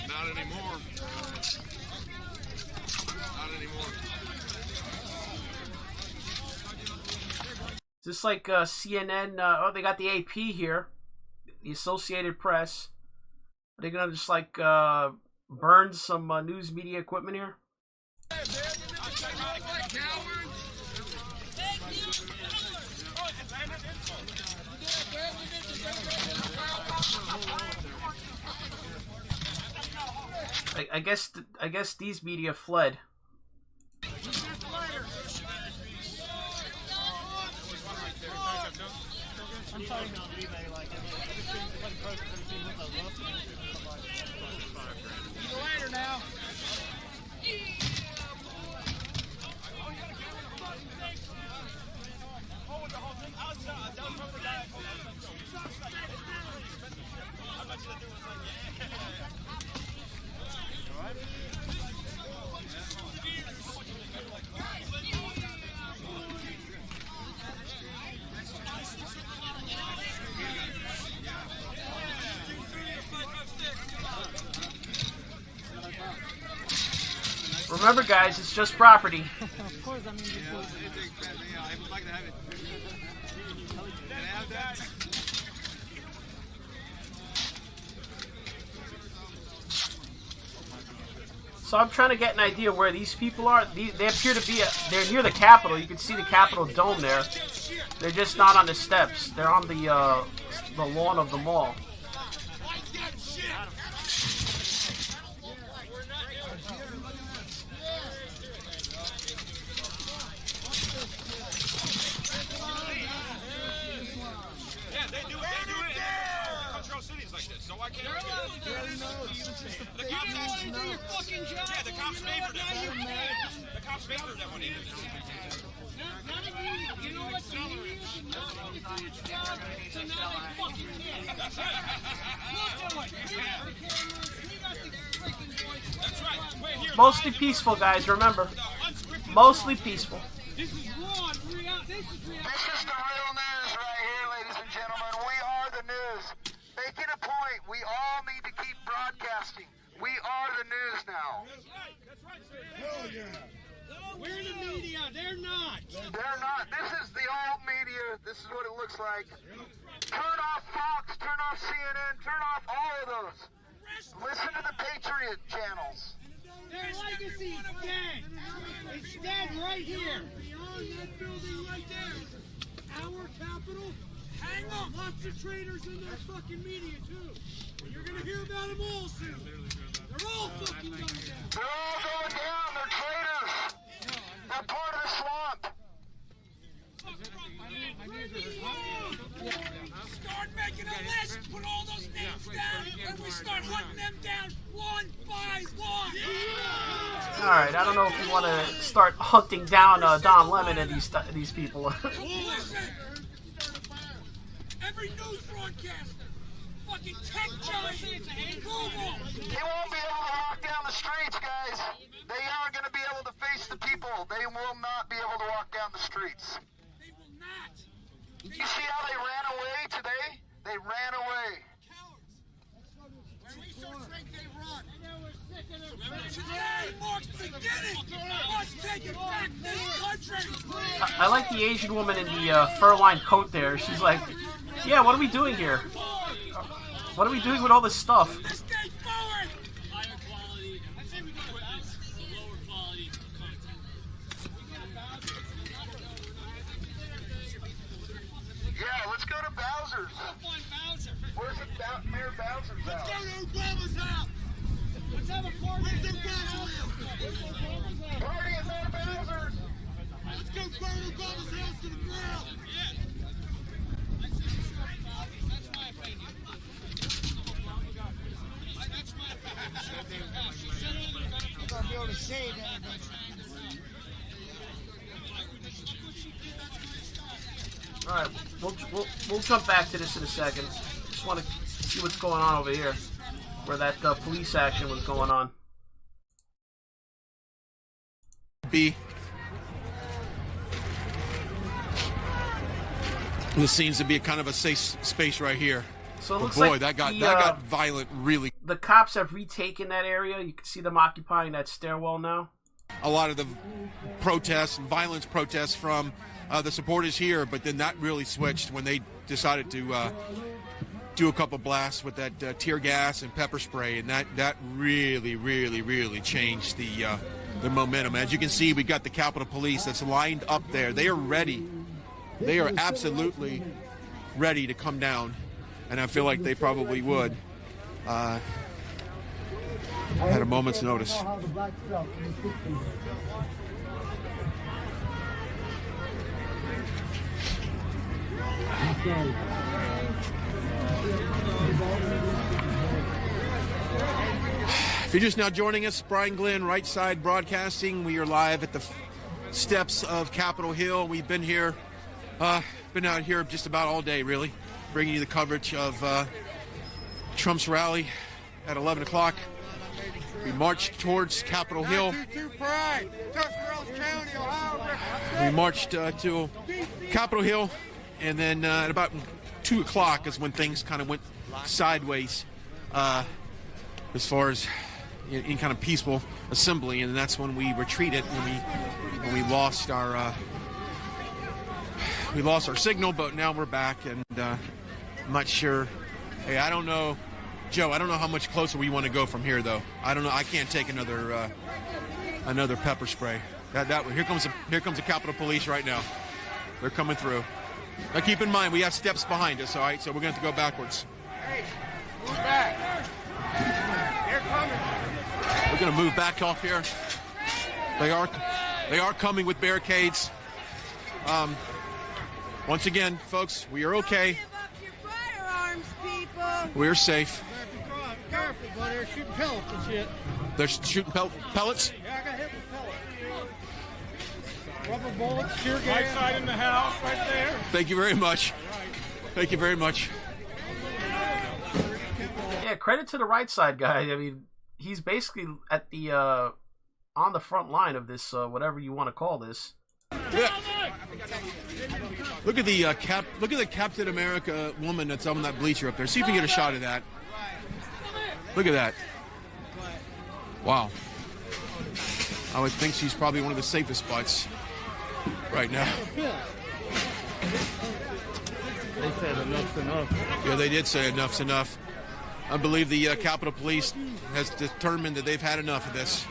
Not anymore. Not anymore. Is this like CNN? Oh, they got the AP here, the Associated Press. Are they gonna just like burn some news media equipment here? I guess these media fled. I'm talking about eBay, like, later now. Remember, guys, it's just property. Of course, I mean, I would like to have it. Can I have that? So I'm trying to get an idea where these people are. They appear to be, they're near the Capitol. You can see the Capitol dome there. They're just not on the steps. They're on the lawn of the mall. Yeah, the cops favored him. The cops favored him when he did it. you know what? So now they fucking did. That's right. That's right. Mostly peaceful, guys, remember. Mostly peaceful. This is raw. This is the real news right here, ladies and gentlemen. We are the news. Making a point, we all need to keep broadcasting. We are the news now. That's right. That's right, sir. Hell yeah. We're the media. They're not. They're not. This is the old media. This is what it looks like. Turn off Fox. Turn off CNN. Turn off all of those. Listen to the Patriot channels. Their legacy is dead. It's dead right here. Beyond that building right there. Our capital. Hang on. Lots of traitors in that fucking media, too. And you're going to hear about them all soon. They're all fucking going down. They're all going down. They're traitors. They're part of the swamp. Start making a list, put all those names down, and we start hunting them down one by one. Alright, I don't know if you want to start hunting down Don Lemon and these people. Every news broadcaster, fucking tech giant, Google. They won't be able to walk down the streets, guys. They aren't going to be able to face the people. They will not be able to walk down the streets. They will not. You see how they ran away today? They ran away. When we start strength, they run. Today marks the beginning. Let's take it back this country. I like the Asian woman in the fur-lined coat there. She's like, yeah, what are we doing here? What are we doing with all this stuff? Let's stay forward. Higher quality. I'd say we go with lower quality content. Yeah, let's go to Bowser's. Where's Mayor Bowser's house? Let's go to Obama's house. Let's have a party. Where's Obama's house? Party at Mayor Bowser's. Let's go burn Obama's house to the ground. That's my opinion. That's my opinion. She said it would have been You're going to be able to save that. Alright, we'll jump back to this in a second. Just want to see what's going on over here, where that police action was going on. B. This seems to be a kind of a safe space right here. So it looks boy, like that got violent really. The cops have retaken that area. You can see them occupying that stairwell now. A lot of the protests and violence protests from the supporters here, but then that really switched when they decided to do a couple blasts with that tear gas and pepper spray, and that really changed the momentum. As you can see, we got the Capitol Police that's lined up there. They are ready. They are absolutely ready to come down, and I feel like they probably would. At a moment's notice. If you're just now joining us, Brian Glenn, Right Side Broadcasting. We are live at the steps of Capitol Hill. We've been here, been out here just about all day, really, bringing you the coverage of Trump's rally at 11 o'clock. We marched towards Capitol Hill. We marched to Capitol Hill, and then at about 2 o'clock is when things kind of went sideways as far as in kind of peaceful assembly, and that's when we retreated, when we lost our signal, but now we're back, and I'm not sure. Hey, I don't know, Joe. I don't know how much closer we want to go from here, though. I don't know. I can't take another pepper spray. Here comes the Capitol Police right now. They're coming through. Now keep in mind we have steps behind us. All right, so we're going to have to go backwards. Hey, move back. They're coming. We're going to move back off here. They are coming with barricades. Once again, folks, we are okay. Give up your firearms, people. We're safe. Careful, buddy. They're shooting pellets and shit. They're shooting pellets? Yeah, I got hit with pellets. Rubber bullets, tear gas. Right side in the house, right there. Thank you very much. Thank you very much. Yeah, credit to the Right Side guy. I mean, he's basically at the on the front line of this, whatever you want to call this. Yeah. Look at the look at the Captain America woman that's on that bleacher up there. See if you can get a shot of that. Look at that. Wow. I would think she's probably one of the safest spots right now. They said enough's enough. Yeah, they did say enough's enough. I believe the Capitol Police has determined that they've had enough of this.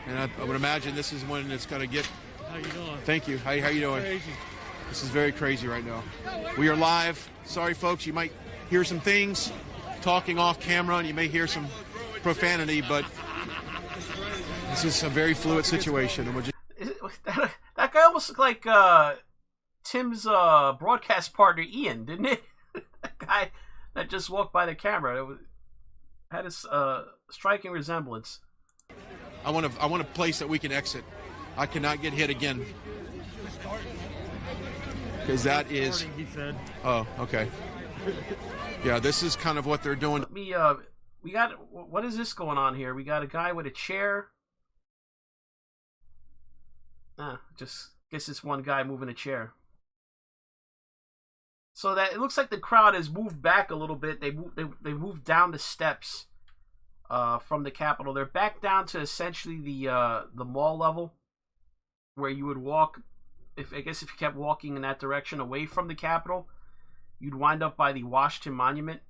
And I would imagine this is when it's going to get... How you doing? Thank you. How you doing? Crazy. This is very crazy right now. We are live. Sorry, folks. You might hear some things talking off camera, and you may hear some profanity, but this is a very fluid situation. And we're just... That guy almost looked like Tim's broadcast partner Ian, didn't it? That guy that just walked by the camera. Had a striking resemblance. I want a place that we can exit. I cannot get hit again. Because that is... He said. Oh, okay. Yeah, this is kind of what they're doing. We got... What is this going on here? We got a guy with a chair. Just guess it's one guy moving a chair. So that it looks like the crowd has moved back a little bit. They moved down the steps from the Capitol. They're back down to essentially the mall level, where you would walk. If you kept walking in that direction away from the Capitol, you'd wind up by the Washington Monument.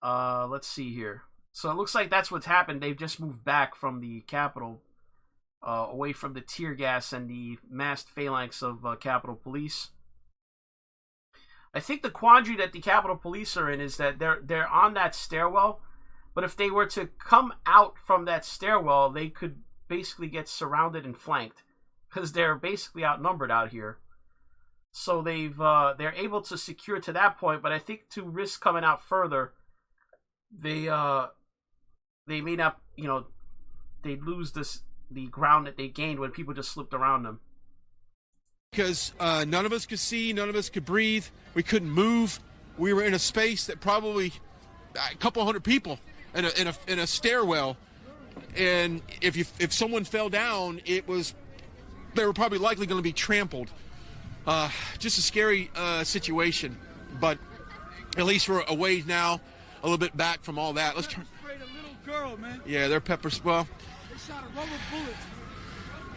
Let's see here. So it looks like that's what's happened. They've just moved back from the Capitol, away from the tear gas and the massed phalanx of Capitol Police. I think the quandary that the Capitol Police are in is that they're on that stairwell, but if they were to come out from that stairwell, they could basically get surrounded and flanked because they're basically outnumbered out here. So they're able to secure to that point, but I think to risk coming out further, they may not, they'd lose the ground that they gained when people just slipped around them. Because none of us could see, none of us could breathe, we couldn't move. We were in a space that probably a couple hundred people in a stairwell, and if someone fell down, they were probably likely going to be trampled. Just a scary situation, but at least we're away now, a little bit back from all that. Let's turn. A little girl, man. Yeah, they're pepper. Well, They shot a rubber bullet.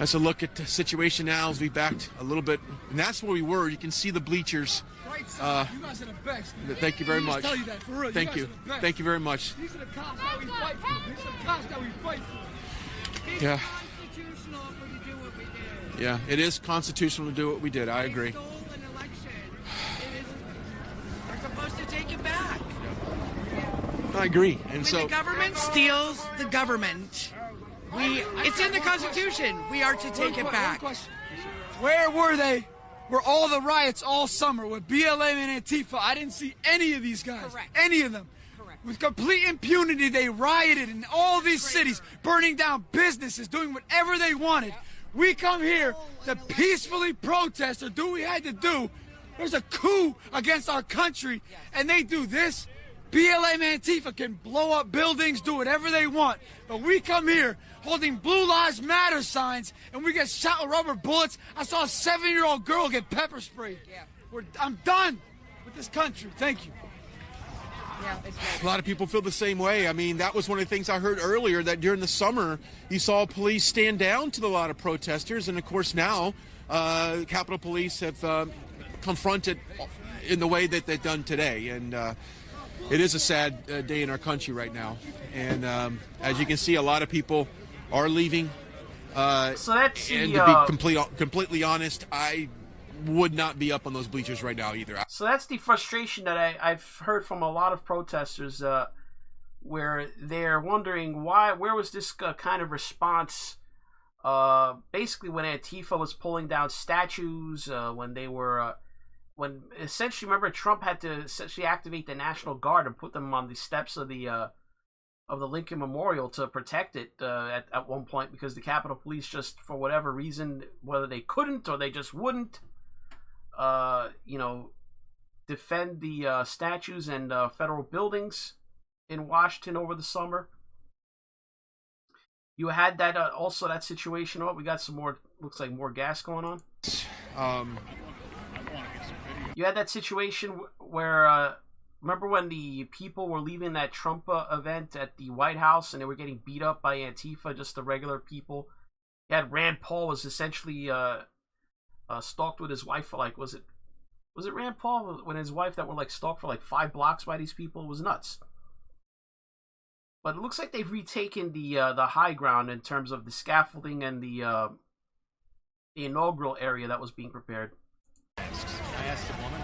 that's a look at the situation now as we backed a little bit, and that's where we were. You can see the bleachers. Right side. You guys are the best. Man. Thank you very Let me much. just tell you that, for real. Thank you. Guys are the best. Thank you very much. These are the cops that we fight for. These are the cops that we fight for. Yeah. Constitutional if we do what we did. Yeah, it is constitutional to do what we did. I agree. Stole an election. We're supposed to take it back. I agree. And When so the government steals the government, it's in the Constitution. We are to take it back. Where were they? Were all the riots all summer with BLM and Antifa? I didn't see any of these guys. Correct. Any of them. Correct. With complete impunity, they rioted in all these cities, burning down businesses, doing whatever they wanted. We come here to peacefully protest or do what we had to do. There's a coup against our country, and they do this. BLM and Antifa can blow up buildings, do whatever they want. But we come here holding Blue Lives Matter signs, and we get shot with rubber bullets. I saw a 7-year-old girl get pepper sprayed. Yeah. I'm done with this country. Thank you. Yeah, a lot of people feel the same way. I mean, that was one of the things I heard earlier, that during the summer, you saw police stand down to a lot of protesters. And, of course, now Capitol Police have confronted in the way that they've done today. And it is a sad day in our country right now. And as you can see, a lot of people are leaving. So that's and to be completely honest, I would not be up on those bleachers right now either. So that's the frustration that I've heard from a lot of protesters, where they're wondering where was this kind of response, basically when Antifa was pulling down statues, when essentially, remember, Trump had to essentially activate the National Guard and put them on the steps of the Lincoln Memorial to protect it at one point, because the Capitol Police just, for whatever reason, whether they couldn't or they just wouldn't, defend the statues and federal buildings in Washington over the summer. You had that also that situation. Oh, we got some more. Looks like more gas going on. You had that situation where remember when the people were leaving that Trump event at the White House and they were getting beat up by Antifa, just the regular people. You had Rand Paul was essentially stalked with his wife for was it Rand Paul when his wife that were stalked for 5 blocks by these people? It was nuts. But it looks like they've retaken the high ground in terms of the scaffolding and the inaugural area that was being prepared. I asked the woman.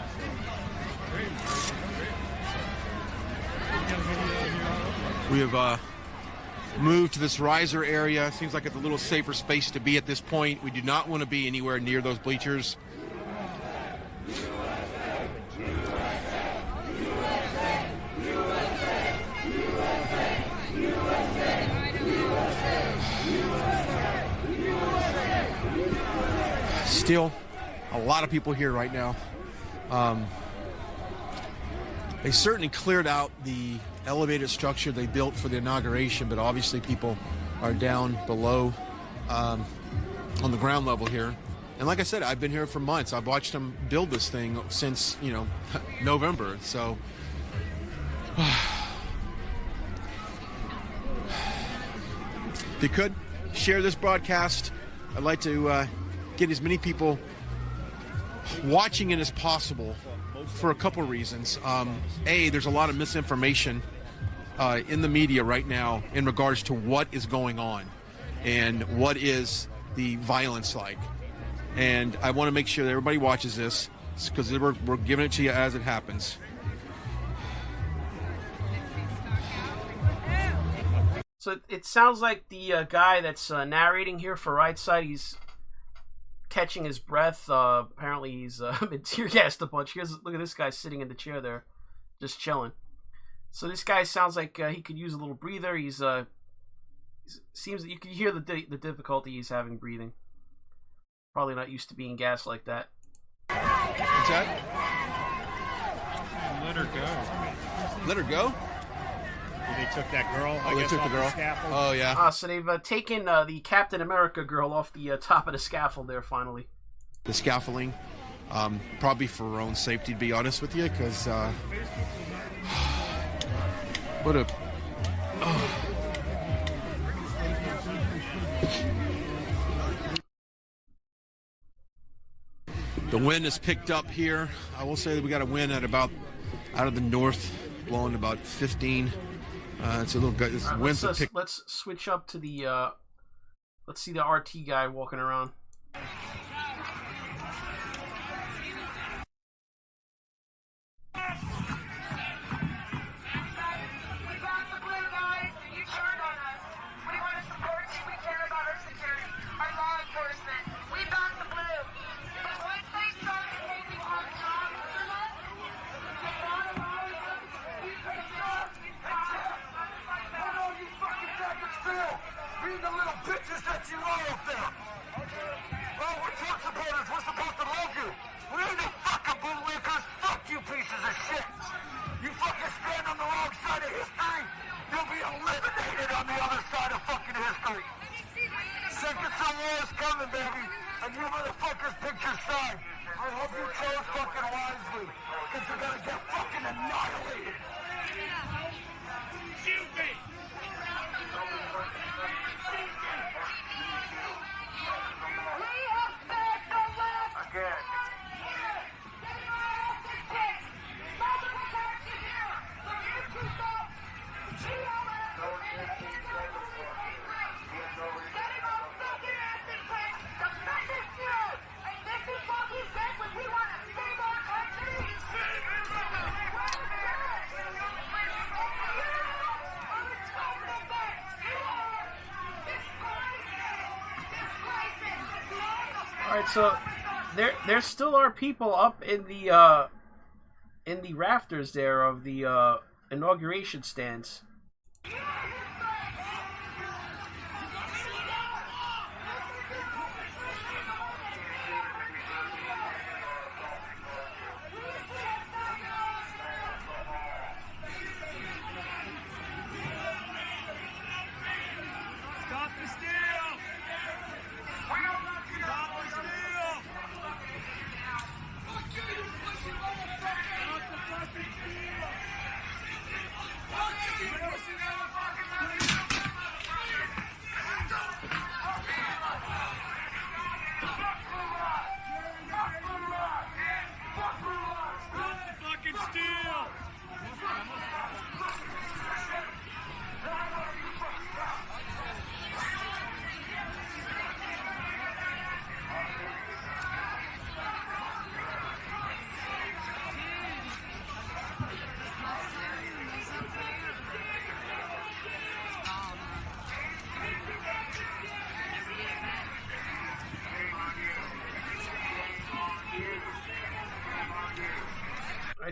We have moved to this riser area. Seems like it's a little safer space to be at this point. We do not want to be anywhere near those bleachers. still a lot of people here right now. They certainly cleared out the elevated structure they built for the inauguration, but obviously people are down below on the ground level here. And like I said, I've been here for months. I've watched them build this thing since, November. So if you could share this broadcast, I'd like to get as many people watching it as possible for a couple of reasons. A, there's a lot of misinformation in the media right now in regards to what is going on and what is the violence like. And I want to make sure that everybody watches this because we're giving it to you as it happens. So it sounds like the guy that's narrating here for Right Side, he's catching his breath. Apparently he's been tear gassed a bunch. Look at this guy sitting in the chair there, just chilling. So this guy sounds like he could use a little breather. He's seems that you can hear the difficulty he's having breathing. Probably not used to being gassed like that. What's that? Let her go. Let her go? They took that girl. Oh, they took the girl. Oh, yeah. So they've taken the Captain America girl off the top of the scaffold there, finally. The scaffolding, probably for her own safety, to be honest with you, because what a... Oh. The wind is picked up here. I will say that we got a wind at about out of the north, blowing about 15. It's a little good. Let's switch up to the. Let's see the RT guy walking around. Alright, so there still are people up in the rafters there of the inauguration stands.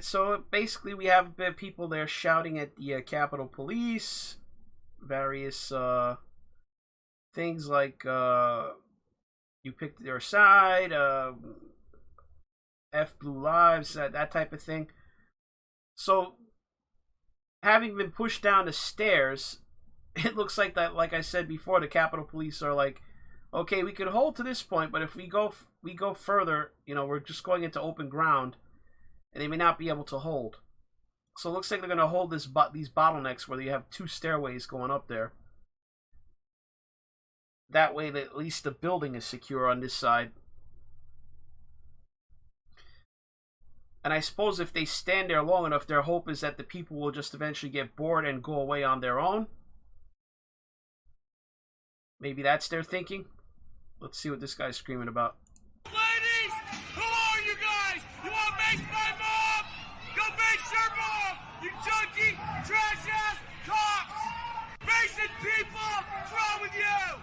So basically we have people there shouting at the Capitol Police, various things like you pick their side, F Blue Lives, that type of thing. So, having been pushed down the stairs, it looks like that, like I said before, the Capitol Police are like, okay, we could hold to this point, but if we go further, we're just going into open ground, and they may not be able to hold. So it looks like they're going to hold these bottlenecks where you have 2 stairways going up there. That way, at least the building is secure on this side. And I suppose if they stand there long enough, their hope is that the people will just eventually get bored and go away on their own. Maybe that's their thinking. Let's see what this guy's screaming about. Ladies, who are you guys? You want to mace my mom? Go mace your mom, you junkie, trash ass cops! Macing people, what's wrong with you?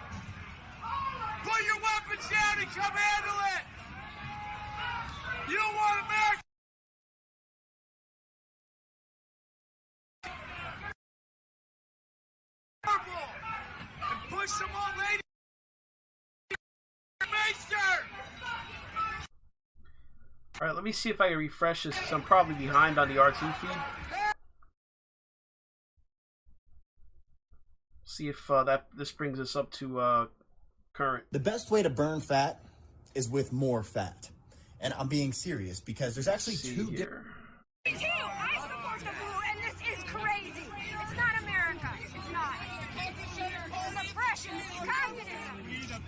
Put your weapons down and come handle it! You don't want America! And push some old lady! Alright, let me see if I can refresh this, because I'm probably behind on the RT feed. See if this brings us up to current. The best way to burn fat is with more fat. And I'm being serious, because there's actually two different... Me too! I support the blue, and this is crazy! It's not America! It's not! It's oppression! This is communism!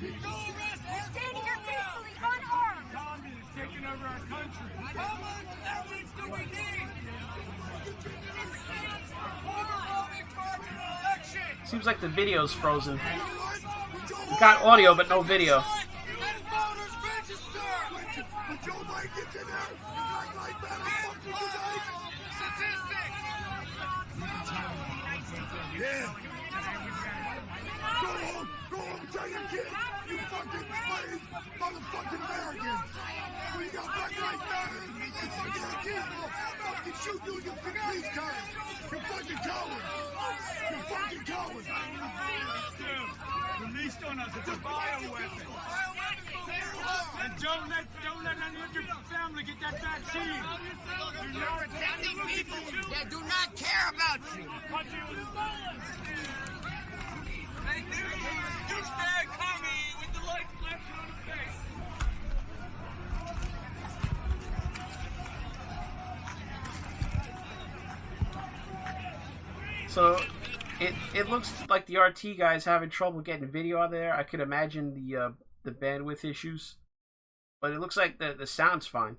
We're standing here peacefully, unarmed! Communists taking over our country! How much evidence do we need? Seems like the video's frozen. We got audio, but no video. Yeah. Go home, tell your kids, you fucking slave, motherfucking Americans. We got Black Lives Matter, you fucking people, fucking shoot you, you police cars. You fucking cowards. You fucking cowards. Released on us, it's a bioweapon. And don't let any of your family get that vaccine. You know it's people that do not care about you. They knew you was a douchebag commie with the light flashing on his face. So it looks like the RT guy's having trouble getting video out there. I could imagine the bandwidth issues, but it looks like the sound's fine.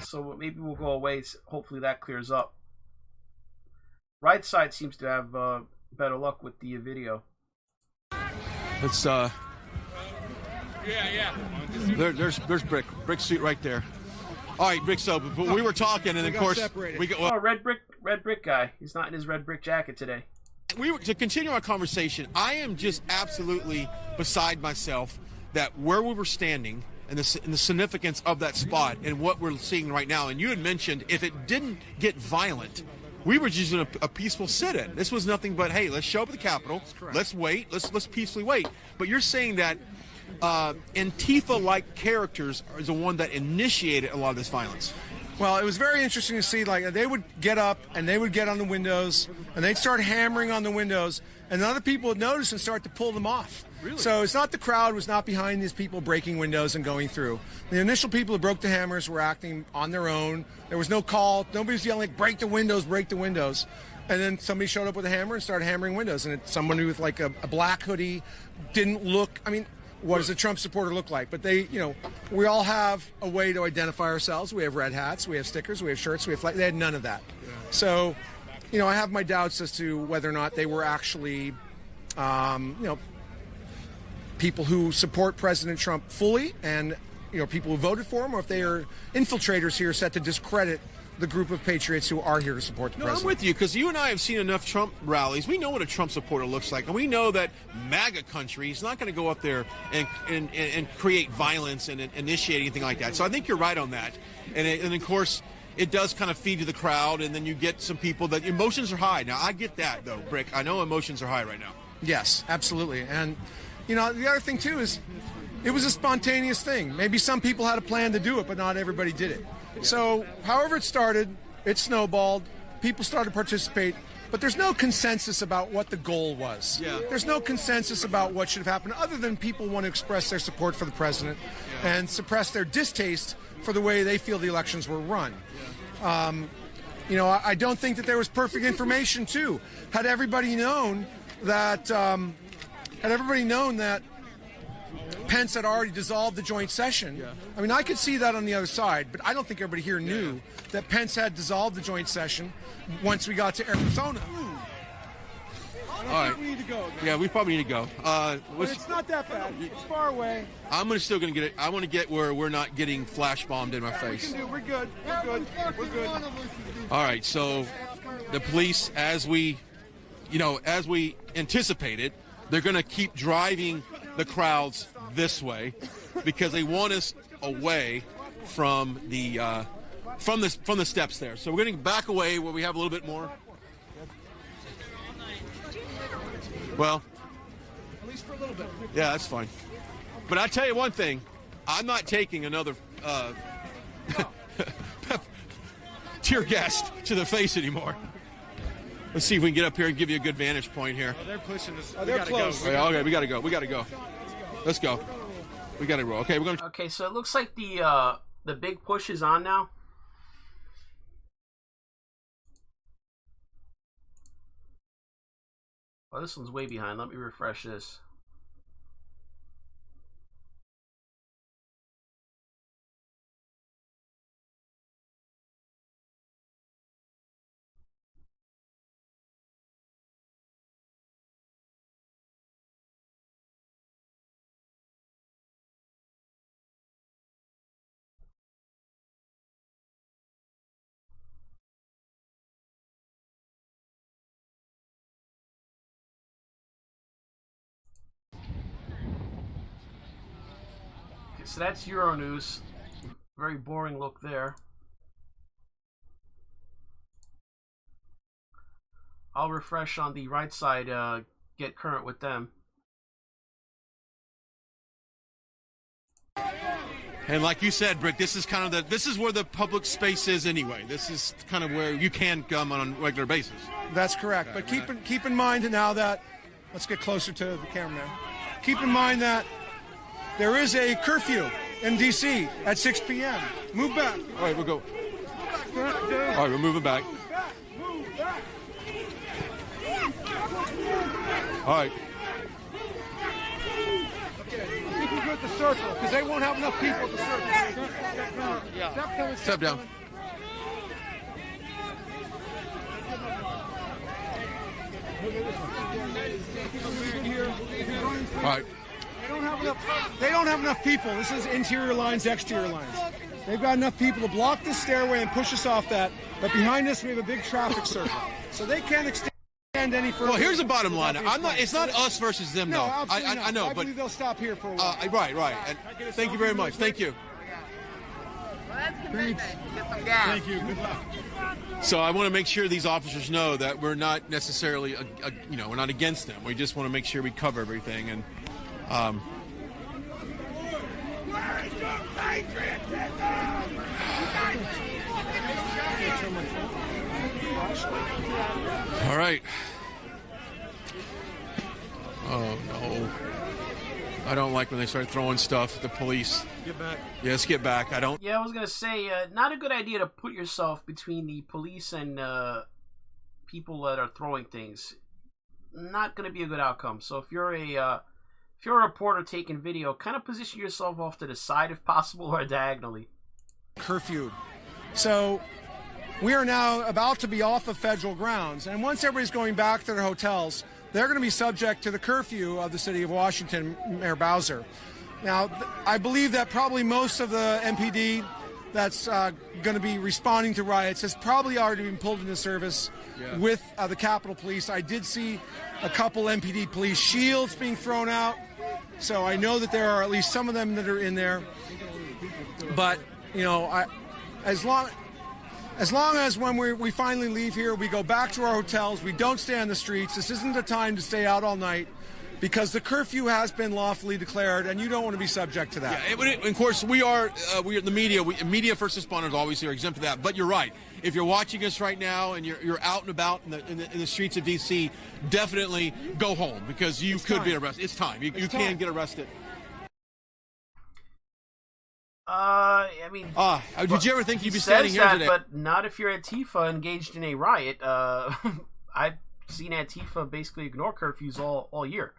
So maybe we'll go away. Hopefully that clears up. Right side seems to have better luck with the video. Let's There's Brick. Brick suit right there. All right, Brick. So but we were talking, and of course we got. Well, red brick guy. He's not in his red brick jacket today. To continue our conversation, I am just absolutely beside myself that where we were standing and the significance of that spot and what we're seeing right now. And you had mentioned if it didn't get violent, we were just in a peaceful sit-in. This was nothing but, hey, let's show up at the Capitol. Let's wait. Let's peacefully wait. But you're saying that Antifa-like characters are the one that initiated a lot of this violence. Well, it was very interesting to see, like, they would get up and they would get on the windows and they'd start hammering on the windows, and other people would notice and start to pull them off. Really? So it's not the crowd was not behind these people breaking windows and going through. The initial people who broke the hammers were acting on their own. There was no call. Nobody was yelling, break the windows, break the windows. And then somebody showed up with a hammer and started hammering windows. And it's someone with like a black hoodie, didn't look, I mean, what does a Trump supporter look like? But they, you know, we all have a way to identify ourselves. We have red hats, we have stickers, we have shirts, we have flags. They had none of that. Yeah. So, you know, I have my doubts as to whether or not they were actually, you know, people who support President Trump fully and, you know, people who voted for him, or if they are infiltrators here set to discredit the group of patriots who are here to support the president. I'm with you, because you and I have seen enough Trump rallies. We know what a Trump supporter looks like, and we know that MAGA country is not going to go up there and create violence and initiate anything like that. So I think you're right on that. And of course, it does kind of feed to the crowd, and then you get some people that emotions are high. Now, I get that, though, Brick. I know emotions are high right now. Yes, absolutely. And, you know, the other thing, too, is it was a spontaneous thing. Maybe some people had a plan to do it, but not everybody did it. So, however it started, it snowballed. People started to participate. But there's no consensus about what the goal was. Yeah. There's no consensus about what should have happened, other than people want to express their support for the president and suppress their distaste for the way they feel the elections were run. You know, I don't think that there was perfect information, too. Had everybody known that Pence had already dissolved the joint session, I mean, I could see that on the other side, but I don't think everybody here knew that Pence had dissolved the joint session once we got to Arizona. All right. We need to go. Yeah, we probably need to go. But it's not that bad. It's far away. Still going to get it. I want to get where we're not getting flash bombed in my face. We're good. We're good. All right. So the police, as we anticipated, they're going to keep driving the crowds this way because they want us away from the steps there. So we're going to back away where we have a little bit more. Well, at least for a little bit. Yeah, that's fine. But I tell you one thing, I'm not taking another tear gas to the face anymore. Let's see if we can get up here and give you a good vantage point here. Oh, they're pushing us. They're close. Okay, we got to go. Let's go. We got to roll. Okay, we're going to... Okay, so it looks like the big push is on now. Oh, this one's way behind. Let me refresh this. So that's Euronews. Very boring look there. I'll refresh on the right side, get current with them. And like you said, Brick, this is kind of this is where the public space is anyway. This is kind of where you can come on a regular basis. That's correct. But keep in mind now that, let's get closer to the camera now. Keep in mind that there is a curfew in D.C. at 6 p.m. Move back. All right, we'll go. All right, we're moving back. All right. Okay, you can go at the circle because they won't have enough people at the circle. Yeah. Step down. All right. They don't have enough people. This is interior lines, exterior lines. They've got enough people to block the stairway and push us off that. But behind us, we have a big traffic circle, so they can't extend any further. Well, here's the bottom line. It's not us versus them, though. Absolutely not. I know, I believe they'll stop here for a while. Right. And thank you very much. Thank you. Thanks. Thank you. Good luck. So I want to make sure these officers know that we're not necessarily, we're not against them. We just want to make sure we cover everything. And all right. Oh no. I don't like when they start throwing stuff at the police. Get back. Yes, get back. I don't. Yeah, I was gonna say, not a good idea to put yourself between the police and people that are throwing things. Not gonna be a good outcome. So if you're a reporter taking video, kind of position yourself off to the side if possible, or diagonally. Curfew. So we are now about to be off of federal grounds, and once everybody's going back to their hotels, they're going to be subject to the curfew of the city of Washington, Mayor Bowser. Now, I believe that probably most of the MPD that's going to be responding to riots has probably already been pulled into service with the Capitol Police. I did see a couple MPD police shields being thrown out, so I know that there are at least some of them that are in there. But, as long as long as when we finally leave here, we go back to our hotels, we don't stay on the streets. This isn't the time to stay out all night, because the curfew has been lawfully declared, and you don't want to be subject to that. Yeah, of course, we are the media. Media first responders obviously are exempt of that. But you're right. If you're watching us right now and you're out and about in the streets of D.C., definitely go home, because you could be arrested. It's time. You can get arrested. I mean, did you ever think you'd be standing here today? But not if you're Antifa engaged in a riot. I've seen Antifa basically ignore curfews all year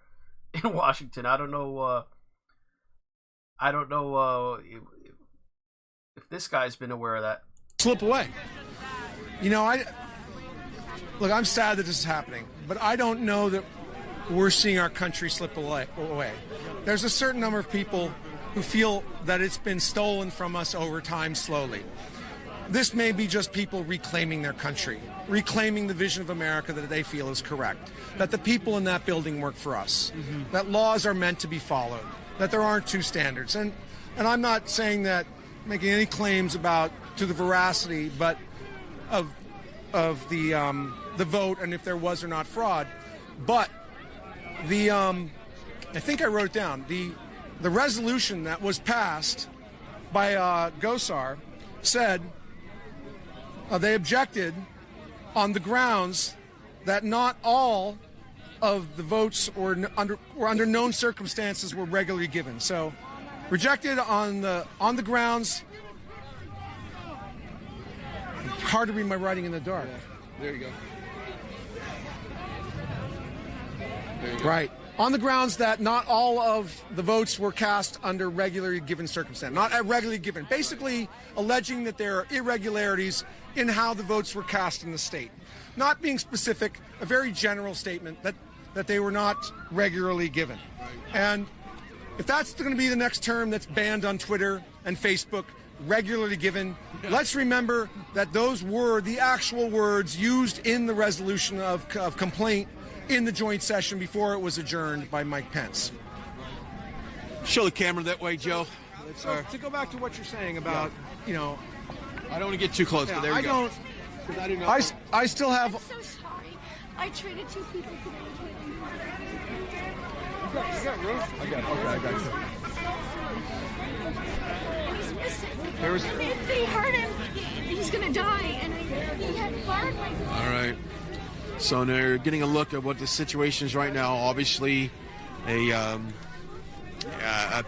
in Washington. I don't know if this guy's been aware of that. Slip away. You know, I'm sad that this is happening, but I don't know that we're seeing our country slip away. There's a certain number of people who feel that it's been stolen from us over time slowly. This may be just people reclaiming their country, reclaiming the vision of America that they feel is correct, that the people in that building work for us, that laws are meant to be followed, that there aren't two standards. And I'm not saying that, making any claims to the veracity, but of the vote and if there was or not fraud. But I think I wrote it down, the resolution that was passed by Gosar said they objected on the grounds that not all of the votes or under known circumstances were regularly given. So rejected on the grounds. Hard to read my writing in the dark. There you go. Right. On the grounds that not all of the votes were cast under regularly given circumstance, not regularly given. Basically alleging that there are irregularities in how the votes were cast in the state. Not being specific, a very general statement that they were not regularly given. And if that's going to be the next term that's banned on Twitter and Facebook, regularly given, let's remember that those were the actual words used in the resolution of complaint in the joint session before it was adjourned by Mike Pence. Show the camera that way, Joe. So, to go back to what you're saying about, you know... I don't want to get too close, but there you go. I still have... I'm so sorry. I treated two people today. You got room? I got you. And he's missing. If they hurt him, he's going to die. And he had burned my... All right. So they're getting a look at what the situation is right now. Obviously, a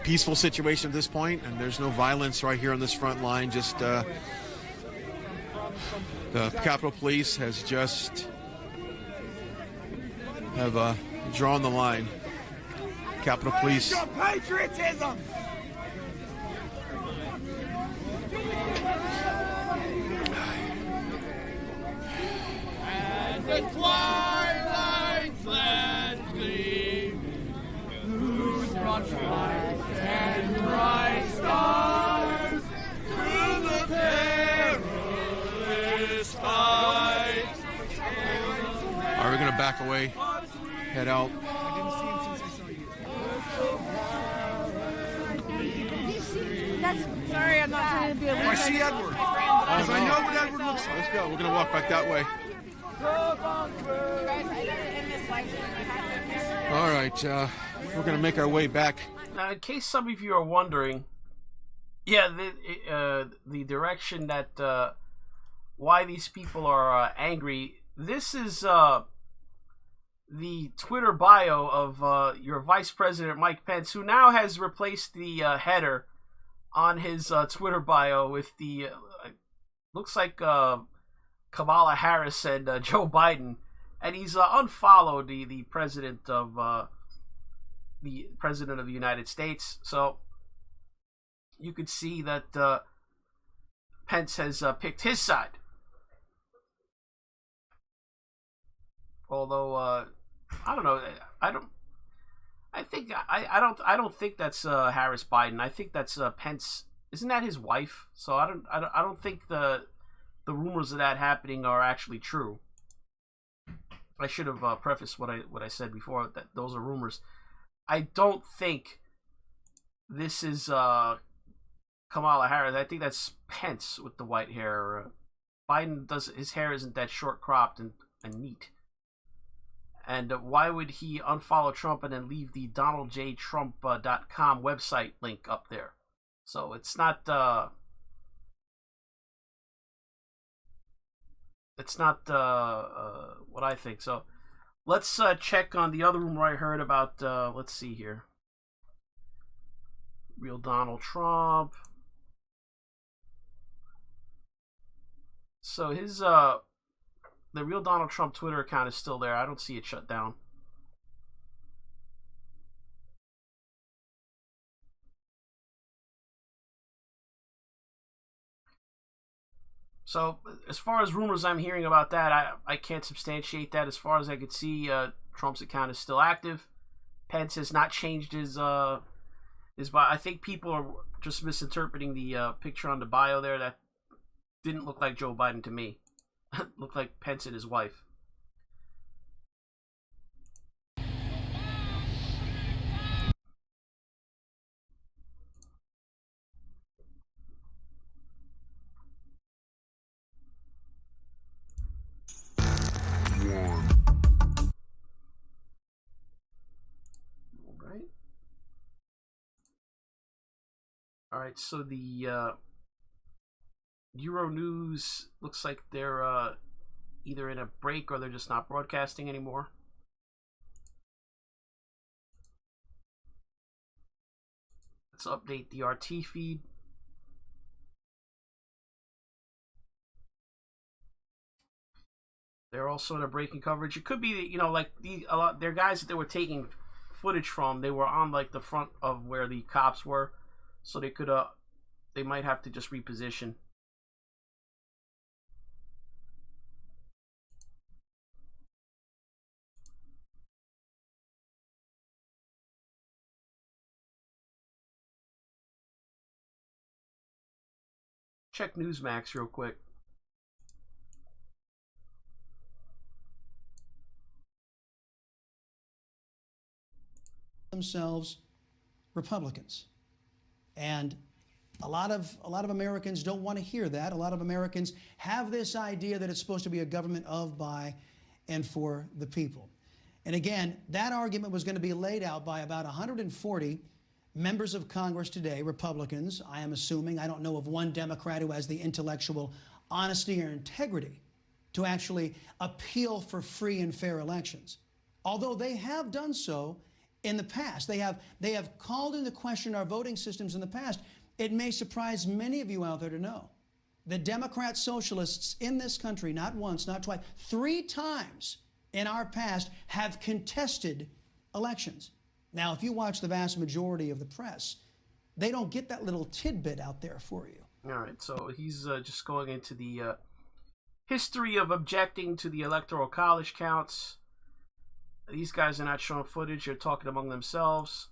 peaceful situation at this point, and there's no violence right here on this front line. Just the Capitol Police has just drawn the line. Capitol Police. Patriotism. The twilight's last gleaming, whose broad stripes and bright stars through the perilous fight. All right, we're going to back away, head out. Sorry, I'm not trying to be a I see Edward. Because I know what Edward looks like. Let's go. We're going to walk back that way. All right, we're going to make our way back. Now, in case some of you are wondering, yeah, the direction that why these people are angry. This is the Twitter bio of your Vice President Mike Pence, who now has replaced the header on his Twitter bio with the looks like Kamala Harris and Joe Biden, and he's unfollowed the president of the United States. So you could see that Pence has picked his side. Although I don't know, I don't think that's Harris Biden. I think that's Pence. Isn't that his wife? So I don't think the rumors of that happening are actually true. I should have prefaced what I said before, that those are rumors. I don't think this is Kamala Harris. I think that's Pence with the white hair. Biden his hair isn't that short cropped and neat. And why would he unfollow Trump and then leave the DonaldJTrump.com website link up there? So it's not what I think. So let's check on the other rumor I heard about. Let's see here. Real Donald Trump. So his the Real Donald Trump Twitter account is still there. I don't see it shut down. So as far as rumors I'm hearing about that, I can't substantiate that. As far as I could see, Trump's account is still active. Pence has not changed his bio. I think people are just misinterpreting the picture on the bio there. That didn't look like Joe Biden to me. It looked like Pence and his wife. All right, so the Euro News looks like they're either in a break or they're just not broadcasting anymore. Let's update the RT feed. They're also in a break in coverage. It could be, you know, like they're guys that they were taking footage from. They were on like the front of where the cops were. So they could, they might have to just reposition. Check Newsmax real quick. Themselves Republicans. And a lot of Americans don't want to hear that. A lot of Americans have this idea that it's supposed to be a government of, by, and for the people. And again, that argument was going to be laid out by about 140 members of Congress today, Republicans, I am assuming. I don't know of one Democrat who has the intellectual honesty or integrity to actually appeal for free and fair elections. Although they have done so in the past. They have called into question our voting systems in the past. It may surprise many of you out there to know that Democrat socialists in this country, not once, not twice, 3 times in our past have contested elections. Now, if you watch the vast majority of the press, they don't get that little tidbit out there for you. All right, so he's just going into the history of objecting to the Electoral College counts. These guys are not showing footage. They're talking among themselves.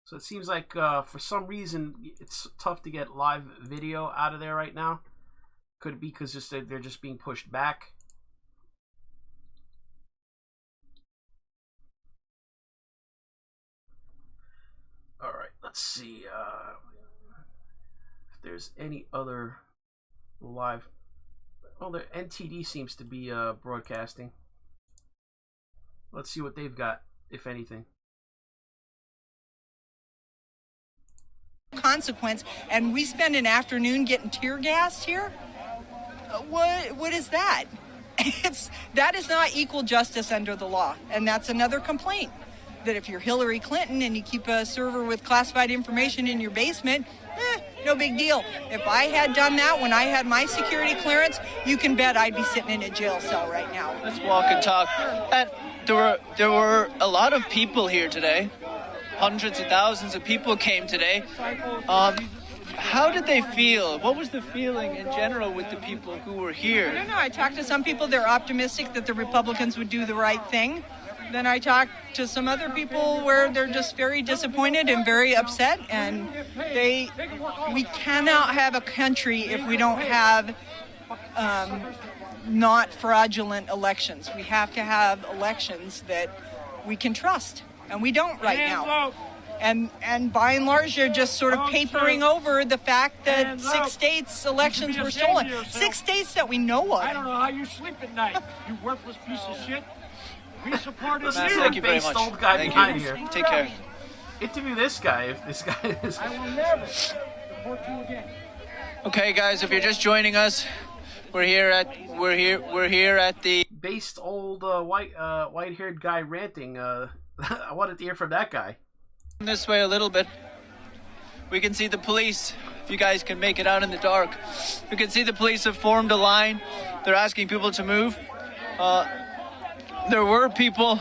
So it seems like for some reason it's tough to get live video out of there right now. Could it be because they're just being pushed back? All right, let's see if there's any other live. Well, the NTD seems to be broadcasting. Let's see what they've got, if anything. Consequence, and we spend an afternoon getting tear gassed here. What is that? That is not equal justice under the law, and that's another complaint. That if you're Hillary Clinton and you keep a server with classified information in your basement, no big deal. If I had done that when I had my security clearance, you can bet I'd be sitting in a jail cell right now. Let's walk and talk. And there were a lot of people here today. Hundreds of thousands of people came today. How did they feel? What was the feeling in general with the people who were here? I don't know. I talked to some people. They're optimistic that the Republicans would do the right thing. Then I talked to some other people where they're just very disappointed and very upset. And we cannot have a country if we don't have not fraudulent elections. We have to have elections that we can trust. And we don't right now. And by and large, they're just sort of papering over the fact that 6 states' elections were stolen. 6 states that we know of. I don't know how you sleep at night, you worthless piece of shit. We supported Listen you. to Thank the you very based much. old guy Thank behind you. here. Take care. Interview this guy if this guy is. I will never support you again. Okay, guys, if you're just joining us, we're here at the based old white-haired guy ranting. I wanted to hear from that guy. This way a little bit. We can see the police. If you guys can make it out in the dark, you can see the police have formed a line. They're asking people to move. There were people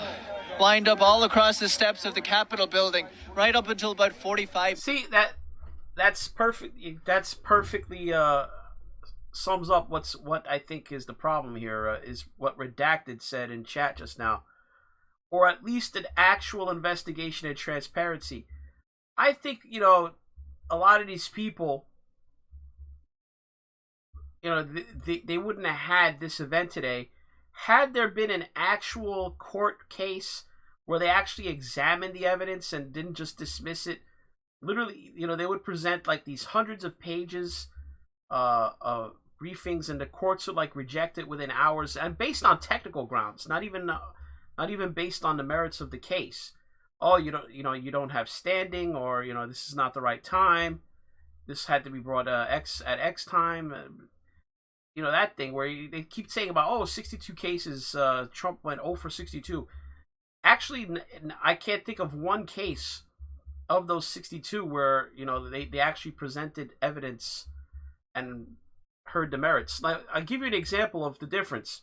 lined up all across the steps of the Capitol building, right up until about 45. See, that's perfect. That's perfectly sums up what I think is the problem here. Is what Redacted said in chat just now, or at least an actual investigation and transparency. I think a lot of these people, they wouldn't have had this event today had there been an actual court case where they actually examined the evidence and didn't just dismiss it. Literally, they would present like these hundreds of pages of briefings, and the courts would like reject it within hours, and based on technical grounds, not even based on the merits of the case. Oh, you don't have standing, or this is not the right time. This had to be brought at X time. That thing where they keep saying about 62 cases. Trump went 0 for 62. Actually, I can't think of one case of those 62 where they actually presented evidence and heard the merits. I'll give you an example of the difference.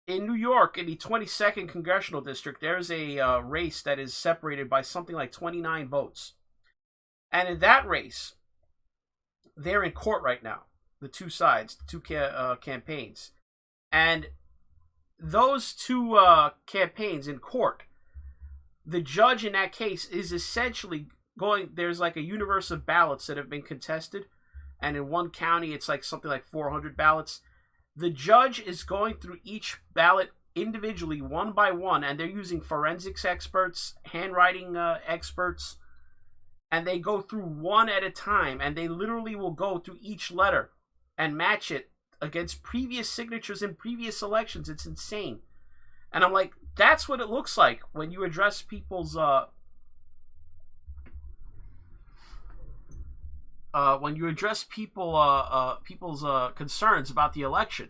In New York, in the 22nd congressional district, there's a race that is separated by something like 29 votes, and in that race, they're in court right now. The two sides, the two campaigns, and those two campaigns in court, the judge in that case is essentially going. There's like a universe of ballots that have been contested, and in one county, it's like something like 400 ballots. The judge is going through each ballot individually, one by one, and they're using forensics experts, handwriting experts, and they go through one at a time, and they literally will go through each letter and match it against previous signatures in previous elections. It's insane. And I'm like, that's what it looks like when you address people's people's concerns about the election.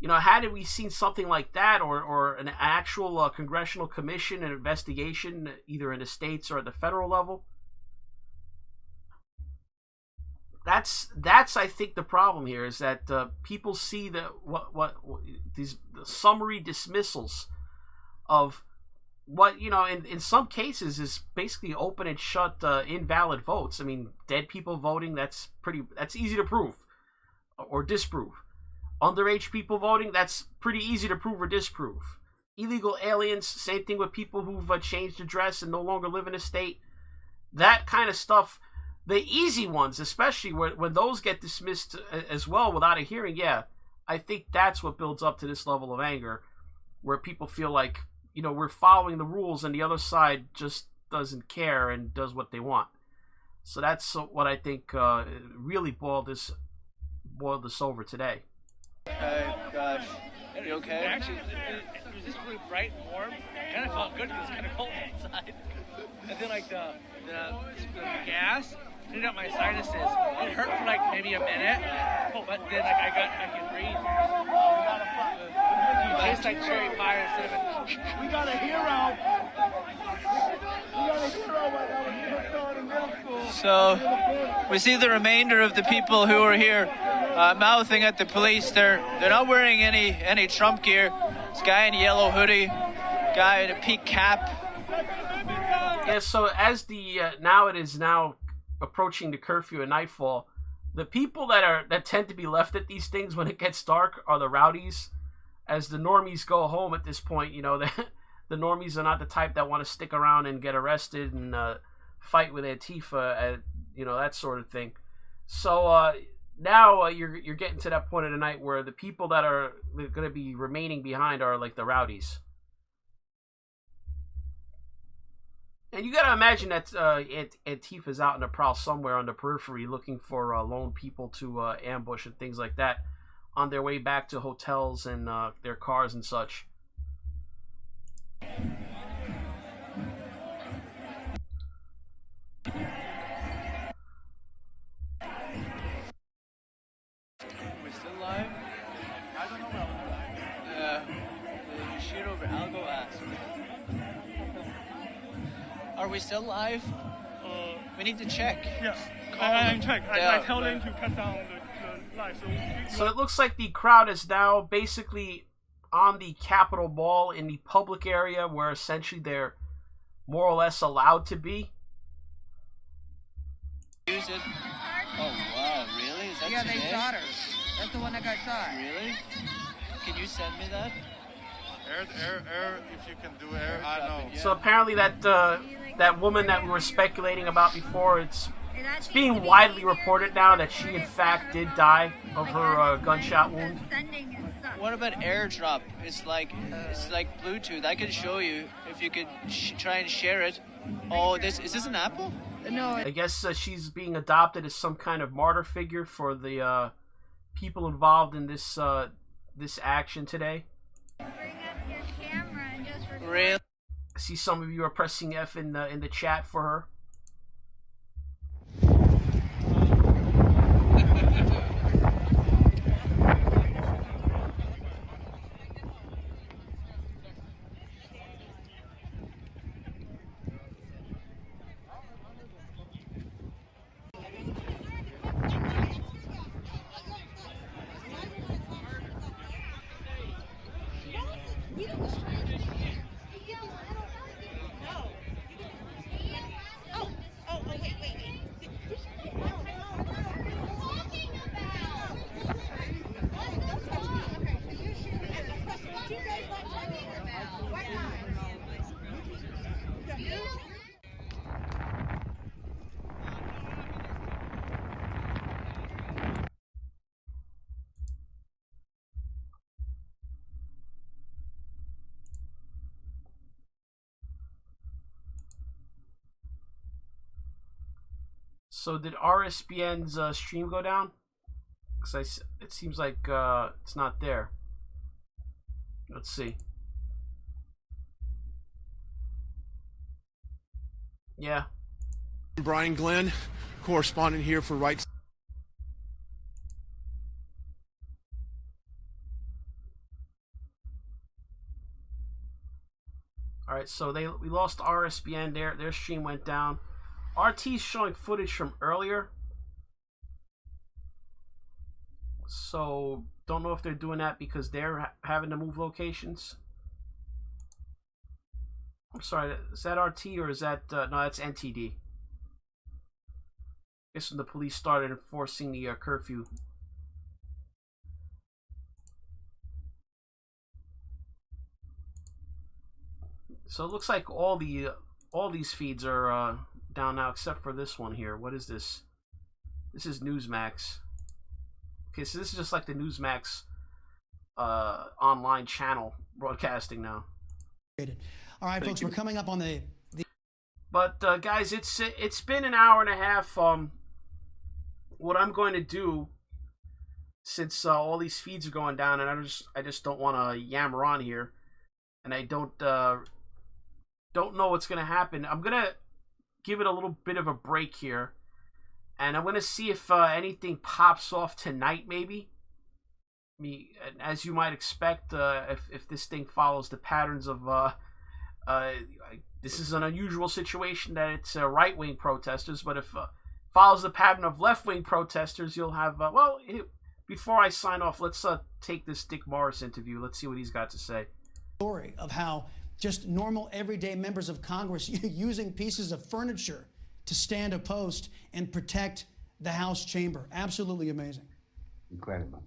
Had we seen something like that, or an actual congressional commission and investigation, either in the states or at the federal level, that's I think the problem here is that people see these summary dismissals of what in some cases is basically open and shut invalid votes. I mean, dead people voting, that's easy to prove or disprove. Underage people voting, that's pretty easy to prove or disprove. Illegal aliens, same thing with people who've changed address and no longer live in a state. That kind of stuff, the easy ones, especially when those get dismissed as well without a hearing, yeah, I think that's what builds up to this level of anger, where people feel like, we're following the rules and the other side just doesn't care and does what they want. So that's what I think really boiled this over today. Oh gosh. Are you okay? Actually, it was just really bright and warm. It kind of felt good because it's kind of cold outside. And then like the gas cleaned up my sinuses. It hurt for like maybe a minute, but then like I could breathe. It tastes like cherry pie instead of We got a hero. We got a hero when I was hooked on in middle school. So we see the remainder of the people who are here mouthing at the police. They're not wearing any Trump gear. This guy in a yellow hoodie, guy in a peak cap. Yeah, so as it is now approaching the curfew and nightfall, the people that tend to be left at these things when it gets dark are the rowdies. As the normies go home at this point, the normies are not the type that want to stick around and get arrested and fight with Antifa, that sort of thing. So now you're getting to that point of the night where the people that are going to be remaining behind are like the rowdies. And you gotta imagine that Antifa's out in the prowl somewhere on the periphery looking for lone people to ambush and things like that on their way back to hotels and their cars and such. We're still live? I don't know. You shoot over. I'll go ask. Are we still live? We need to check. Yeah, I'm check. I tell them to cut down the live. So it looks like the crowd is now basically on the Capitol Mall in the public area where essentially they're more or less allowed to be. Use it. Oh wow, really? Is that Yeah, today? they shot her. That's the one that got shot. Really? Can you send me that? Air, if you can do air, I know. So apparently that woman that we were speculating about before, it's being widely reported now that she in fact did die of her gunshot wound. What about AirDrop? It's like Bluetooth. I can show you if you could try and share it. Oh, is this an Apple? No. I guess she's being adopted as some kind of martyr figure for the people involved in this action today. Really? I see some of you are pressing F in the chat for her. So did RSBN's stream go down? Because it seems like it's not there. Let's see. Yeah. Brian Glenn, correspondent here for Right. All right, so we lost RSBN. Their stream went down. RT's showing footage from earlier. So don't know if they're doing that because they're having to move locations. I'm sorry, is that RT or is that no? That's NTD. I guess when the police started enforcing the curfew. So it looks like all these feeds are down now except for this one here. What is this? This is Newsmax. Okay, so this is just like the Newsmax online channel broadcasting now. All right, folks, we're coming up on the. But guys, it's been an hour and a half. What I'm going to do, since all these feeds are going down, and I just don't want to yammer on here, and I don't know what's going to happen. I'm gonna give it a little bit of a break here, and I'm gonna see if anything pops off tonight. Maybe. As you might expect, if this thing follows the patterns of this is an unusual situation that it's right-wing protesters, but if follows the pattern of left-wing protesters, you'll have before I sign off, let's take this Dick Morris interview. Let's see what he's got to say. Story of how just normal everyday members of Congress using pieces of furniture to stand a post and protect the House chamber. Absolutely amazing. Incredible,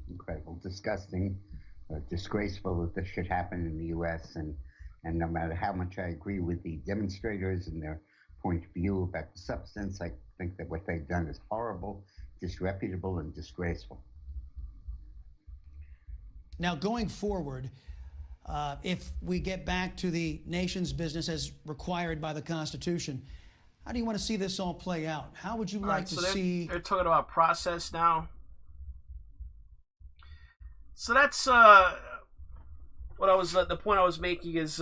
disgusting, disgraceful that this should happen in the U.S. And no matter how much I agree with the demonstrators and their point of view about the substance, I think that what they've done is horrible, disreputable, and disgraceful. Now, going forward, if we get back to the nation's business as required by the Constitution. How do you want to see this all play out? How would you like to see... They're talking about process now. So that's what I was. The point I was making is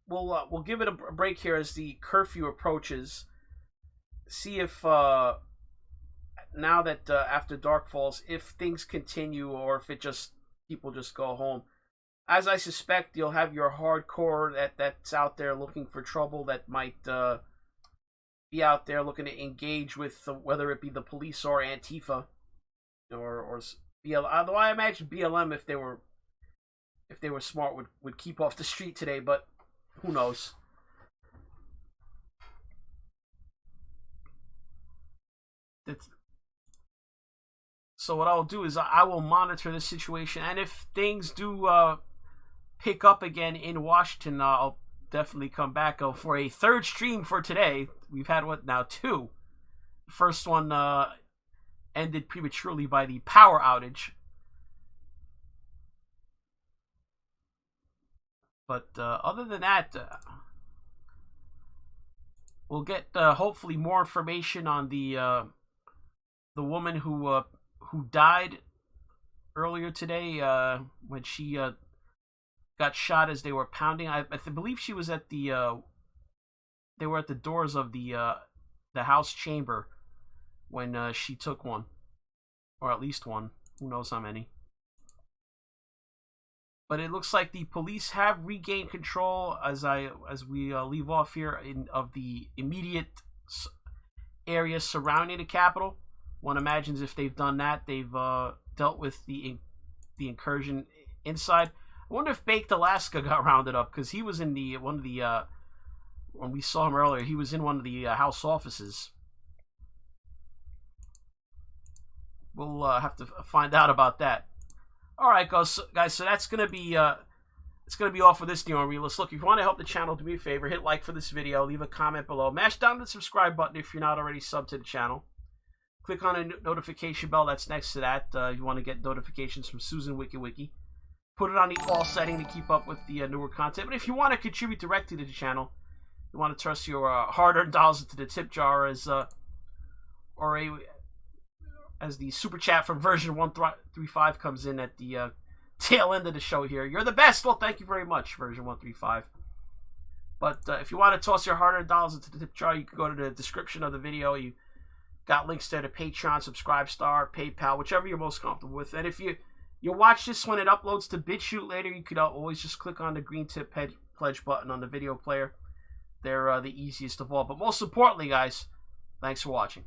we'll give it a break here as the curfew approaches. See if now that after dark falls, if things continue or if it just people just go home. As I suspect, you'll have your hardcore that's out there looking for trouble that might be out there looking to engage with whether it be the police or Antifa or BLM. Although I imagine BLM, if they were smart, would keep off the street today, but who knows? So what I'll do is I will monitor the situation, and if things do pick up again in Washington, I'll definitely come back for a third stream for today. We've had two. The first one ended prematurely by the power outage. But other than that, we'll get hopefully more information on the woman who died earlier today when she got shot as they were pounding. I believe she was at the they were at the doors of the House chamber when she took one, or at least one. Who knows how many? But it looks like the police have regained control as we leave off here of the immediate area surrounding the Capitol. One imagines if they've done that, they've dealt with the incursion inside. I wonder if Baked Alaska got rounded up, because he was in one of the when we saw him earlier, he was in one of the House offices. We'll have to find out about that. All right, guys. So that's gonna be it's gonna be all for this NeoUnrealist. Look, if you want to help the channel, do me a favor, hit like for this video, leave a comment below, mash down the subscribe button if you're not already subbed to the channel. Click on a notification bell that's next to that if you want to get notifications from Susan WikiWiki. Put it on the all setting to keep up with the newer content. But if you want to contribute directly to the channel, you want to trust your hard-earned dollars into the tip jar as the super chat from version 135 comes in at the tail end of the show here. You're the best. Well, thank you very much, version 135. But if you want to toss your hard-earned dollars into the tip jar, you can go to the description of the video. You got links there to Patreon, Subscribestar, PayPal, whichever you're most comfortable with. And if you watch this when it uploads to BitChute later, you could always just click on the green tip pledge button on the video player. They're the easiest of all. But most importantly, guys, thanks for watching.